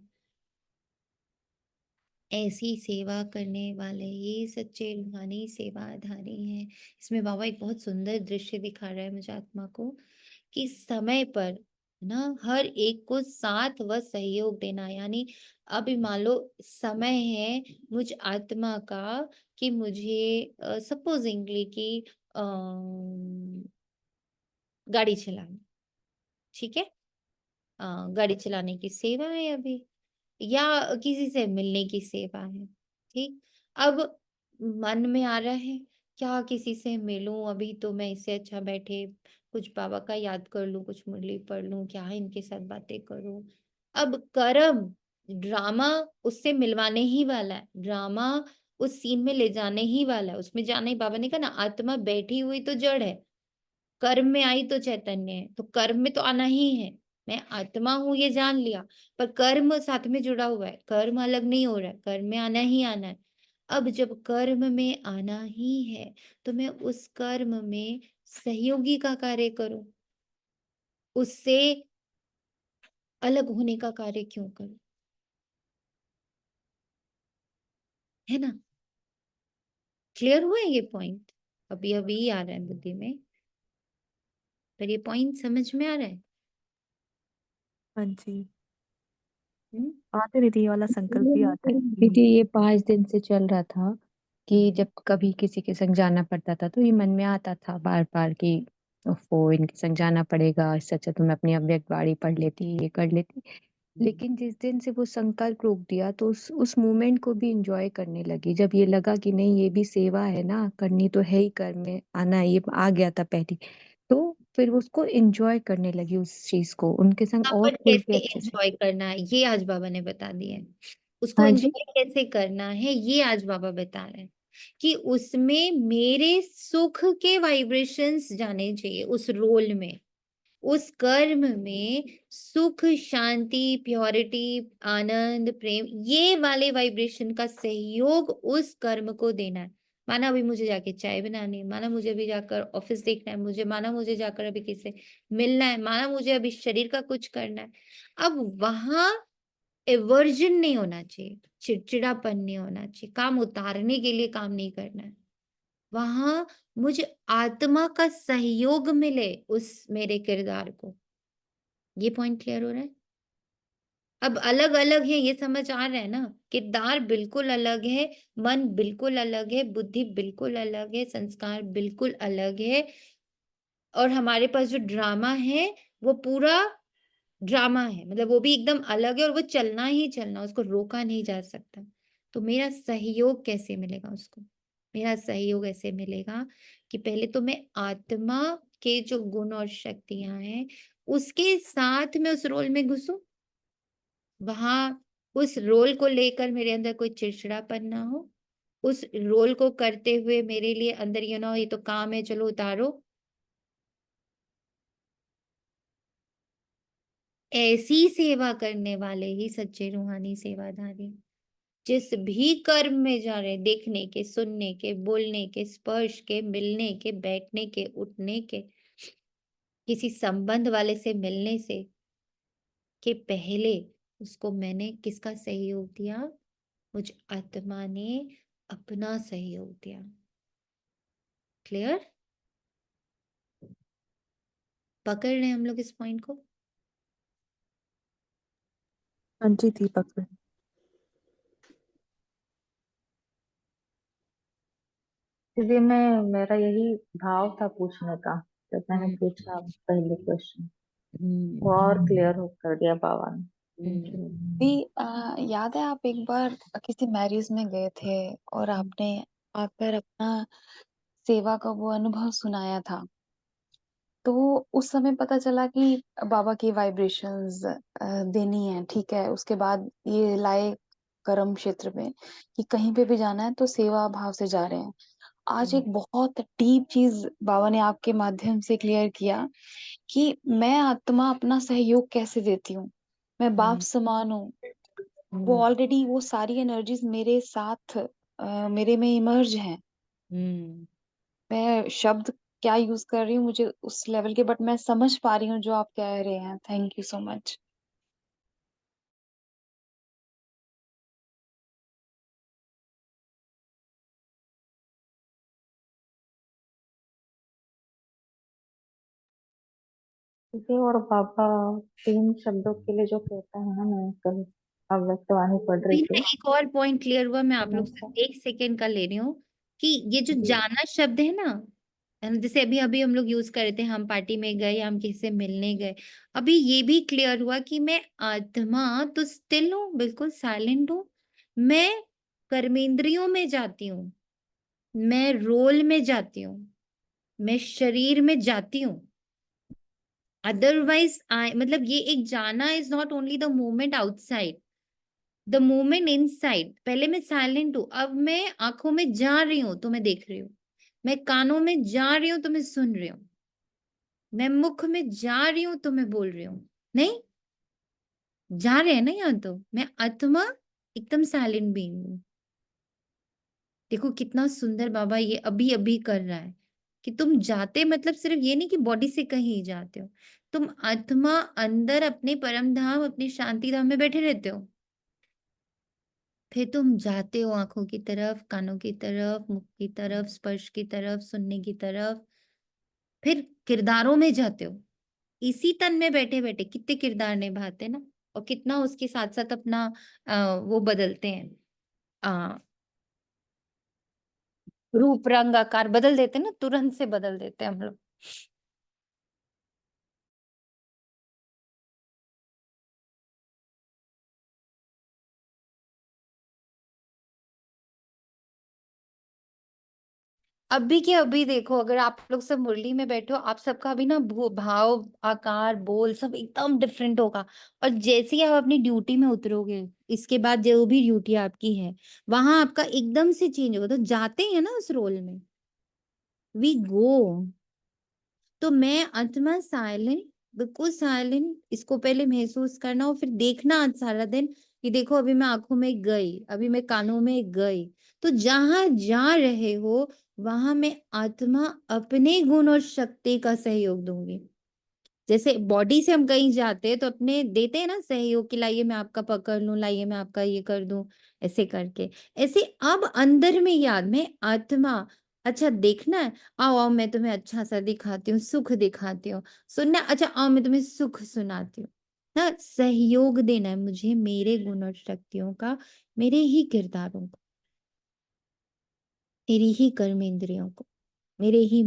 ऐसी सेवा करने वाले ये सच्चे रूहानी सेवाधारी हैं। इसमें बाबा एक बहुत सुंदर दृश्य दिखा रहा है मुझे आत्मा को, कि समय पर ना हर एक को साथ व सहयोग देना। यानी अभी मान लो समय है मुझ आत्मा का कि मुझे सपोजिंगली कि गाड़ी चलानी, ठीक है, गाड़ी चलाने की सेवा है अभी, या किसी से मिलने की सेवा है। ठीक, अब मन में आ रहा है क्या किसी से मिलूं, अभी तो मैं इससे अच्छा बैठे कुछ बाबा का याद कर लूं, कुछ मुरली पढ़ लूं, क्या है इनके साथ बातें करूं। अब कर्म ड्रामा उससे मिलवाने ही वाला है, ड्रामा उस सीन में ले जाने ही वाला है, उसमें जाने ही। बाबा ने कहा ना, आत्मा बैठी हुई तो जड़ है, कर्म में आई तो चैतन्य है, तो कर्म में तो आना ही है। मैं आत्मा हूं ये जान लिया, पर कर्म साथ में जुड़ा हुआ है, कर्म अलग नहीं हो रहा है, कर्म में आना ही आना है। अब जब कर्म में आना ही है तो मैं उस कर्म में सहयोगी का कार्य करूं, उससे अलग होने का कार्य क्यों करूं? है ना। क्लियर हुआ है ये पॉइंट? अभी अभी आ रहा है बुद्धि में, पर ये पॉइंट समझ में आ रहा है। हाँ जी, हम्म? आते दीदी ये वाला संकल्प भी आता है कि दीदी ये 5 दिन से चल रहा था कि जब कभी किसी के संग जाना पड़ता था तो ये मन में आता था बार बार कि ओफो इनके संग जाना पड़ेगा, इससे अच्छा तो मैं अपनी अव्यक्त वाणी पढ़ लेती, ये कर लेती। लेकिन जिस दिन से वो संकल्प रोक दिया तो उस मोमेंट को भी इंजॉय करने लगी। जब ये लगा कि नहीं ये भी सेवा है ना, करनी तो है ही, कर में आना ये आ गया था पहले, तो फिर उसको एंजॉय करने लगी उस चीज को, उनके संग हाँ, और पर खुल के कैसे अच्छे से। एंजॉय करना है ये आज बाबा ने बता दिया है। उसको हाँ जी। एंजॉय कैसे करना है ये आज बाबा बता रहे हैं, कि उसमें मेरे सुख के वाइब्रेशंस जाने चाहिए, उस रोल में, उस कर्म में सुख, शांति, प्योरिटी, आनंद, प्रेम, ये वाले वाइब्रेशन का सहयोग उस कर्म को देना है। माना अभी मुझे जाके चाय बनानी है, माना मुझे अभी जाकर ऑफिस देखना है, मुझे माना मुझे जाकर अभी किसी से मिलना है, माना मुझे अभी शरीर का कुछ करना है। अब वहां एवर्जन नहीं होना चाहिए, चिड़चिड़ापन नहीं होना चाहिए, काम उतारने के लिए काम नहीं करना है। वहां मुझे आत्मा का सहयोग मिले उस मेरे किरदार को। ये पॉइंट क्लियर हो रहा है? अब अलग अलग है, ये समझ आ रहा है ना? किरदार बिल्कुल अलग है, मन बिल्कुल अलग है, बुद्धि बिल्कुल अलग है, संस्कार बिल्कुल अलग है, और हमारे पास जो ड्रामा है वो पूरा ड्रामा है, मतलब वो भी एकदम अलग है, और वो चलना ही चलना, उसको रोका नहीं जा सकता। तो मेरा सहयोग कैसे मिलेगा उसको? मेरा सहयोग ऐसे मिलेगा कि पहले तो मैं आत्मा के जो गुण और शक्तियां हैं उसके साथ में उस रोल में घुसूं, वहां उस रोल को लेकर मेरे अंदर कोई चिड़चिड़ापन ना हो, उस रोल को करते हुए मेरे लिए अंदर ये तो काम है, चलो उतारो। ऐसी सेवा करने वाले ही सच्चे रूहानी सेवाधारी, जिस भी कर्म में जा रहे, देखने के, सुनने के, बोलने के, स्पर्श के, मिलने के, बैठने के, उठने के, किसी संबंध वाले से मिलने से के पहले उसको मैंने किसका सहयोग दिया? मुझ आत्मा ने अपना सहयोग दिया। क्लियर? पकड़ रहे हैं हम लोग इस पॉइंट को? हाँ जी दीपक में। दीदी मेरा यही भाव था पूछने का, जब मैंने पूछा पहले क्वेश्चन, वो और क्लियर हो कर दिया बाबा ने। Thank you. दी, याद है आप एक बार किसी मैरिज में गए थे और आपने आकर अपना सेवा का वो अनुभव सुनाया था, तो उस समय पता चला कि बाबा की वाइब्रेशंस देनी है, ठीक है। उसके बाद ये लाए कर्म क्षेत्र में कि कहीं पे भी जाना है तो सेवा भाव से जा रहे हैं। आज एक बहुत डीप चीज बाबा ने आपके माध्यम से क्लियर किया कि मैं आत्मा अपना सहयोग कैसे देती हूँ। मैं बाप समान हूँ, वो ऑलरेडी वो सारी एनर्जीज मेरे साथ मेरे में इमर्ज हैं। मैं शब्द क्या यूज कर रही हूँ मुझे उस लेवल के, बट मैं समझ पा रही हूँ जो आप कह रहे हैं। Thank you so much. दीदी और बाबा 3 शब्दों के लिए जो कहता है ना, मैं कल अव्यक्तवाणी पढ़ रही थी। एक और पॉइंट क्लियर हुआ, मैं आप लोग से हमेशा 1 सेकेंड का ले रही हूँ कि ये जो जी जाना शब्द है ना, जैसे अभी अभी हम लोग यूज कर रहे थे, हम पार्टी में गए, हम किसी से मिलने गए, अभी ये भी क्लियर हुआ कि मैं आत्मा तो स्टिल हूँ, बिल्कुल साइलेंट हूँ, मैं कर्मेंद्रियों में जाती हूँ, मैं रोल में जाती हूँ, मैं शरीर में जाती हूँ। अदरवाइज आई मतलब ये एक जाना is not only the movement outside, the movement inside. पहले मैं साइलेंट हूँ, अब मैं आंखों में जा रही हूँ तो मैं देख रही हूँ, मैं कानों में जा रही हूँ तो मैं सुन रही हूँ, मैं मुख में जा रही हूँ तो मैं बोल रही हूँ। नहीं जा रहे हैं ना यहाँ, तो मैं आत्मा एकदम साइलेंट बीइंग हूँ। देखो कितना सुंदर बाबा ये अभी अभी कर रहा है कि तुम जाते मतलब सिर्फ ये नहीं कि बॉडी से कहीं जाते हो, तुम आत्मा अंदर अपने परम धाम, अपने शांति धाम में बैठे रहते हो, फिर तुम जाते हो आंखों की तरफ, कानों की तरफ, मुख की तरफ, स्पर्श की तरफ, सुनने की तरफ, फिर किरदारों में जाते हो। इसी तन में बैठे बैठे कितने किरदार निभाते हैं ना, और कितना उसके साथ साथ अपना वो बदलते हैं, रूप रंग आकार बदल देते हैं ना, तुरंत से बदल देते हैं हम लोग। अभी के अभी देखो, अगर आप लोग सब मुरली में बैठो, आप सबका भी ना भाव, आकार, बोल सब एकदम डिफरेंट होगा। और जैसे ही आप अपनी ड्यूटी में उतरोगे, इसके बाद जो भी ड्यूटी आपकी है वहां आपका एकदम से चेंज होगा। तो जाते हैं ना उस रोल में, वी गो। तो मैं आत्मा साइलेंट, बिल्कुल साइलेंट, इसको पहले महसूस करना और फिर देखना आज सारा दिन कि देखो अभी मैं आंखों में गई, अभी मैं कानों में गई, तो जहां जा रहे हो वहां मैं आत्मा अपने गुण और शक्ति का सहयोग दूंगी। जैसे बॉडी से हम कहीं जाते हैं तो अपने देते हैं ना सहयोग कि लाइए मैं आपका पकड़ लूं, लाइए मैं आपका ये कर दूं, ऐसे करके। ऐसे अब अंदर में याद में आत्मा, अच्छा देखना है, आओ आओ मैं तुम्हें अच्छा सा दिखाती हूँ, सुख दिखाती हूँ, सुनना है, अच्छा आओ मैं तुम्हें सुख सुनाती हूँ ना। सहयोग देना है मुझे मेरे गुण और शक्तियों का, मेरे ही किरदारों को, मेरी ही कर्म इंद्रियों को, मेरे ही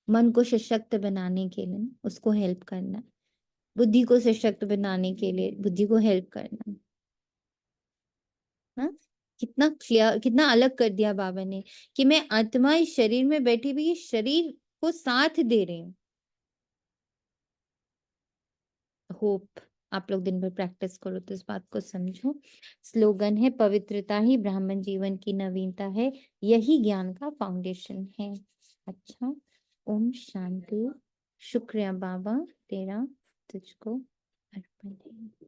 मन को सशक्त बनाने के लिए उसको हेल्प करना है, बुद्धि को सशक्त बनाने के लिए बुद्धि को हेल्प करना है ना। कितना क्लियर, कितना अलग कर दिया बाबा ने कि मैं आत्मा इस शरीर में बैठी हुई इस शरीर को साथ दे रही हूँ। होप आप लोग दिन भर प्रैक्टिस करो तो इस बात को समझो। स्लोगन है पवित्रता ही ब्राह्मण जीवन की नवीनता है, यही ज्ञान का फाउंडेशन है। अच्छा, ओम शांति। शुक्रिया बाबा, तेरा तुझको अर्पण है।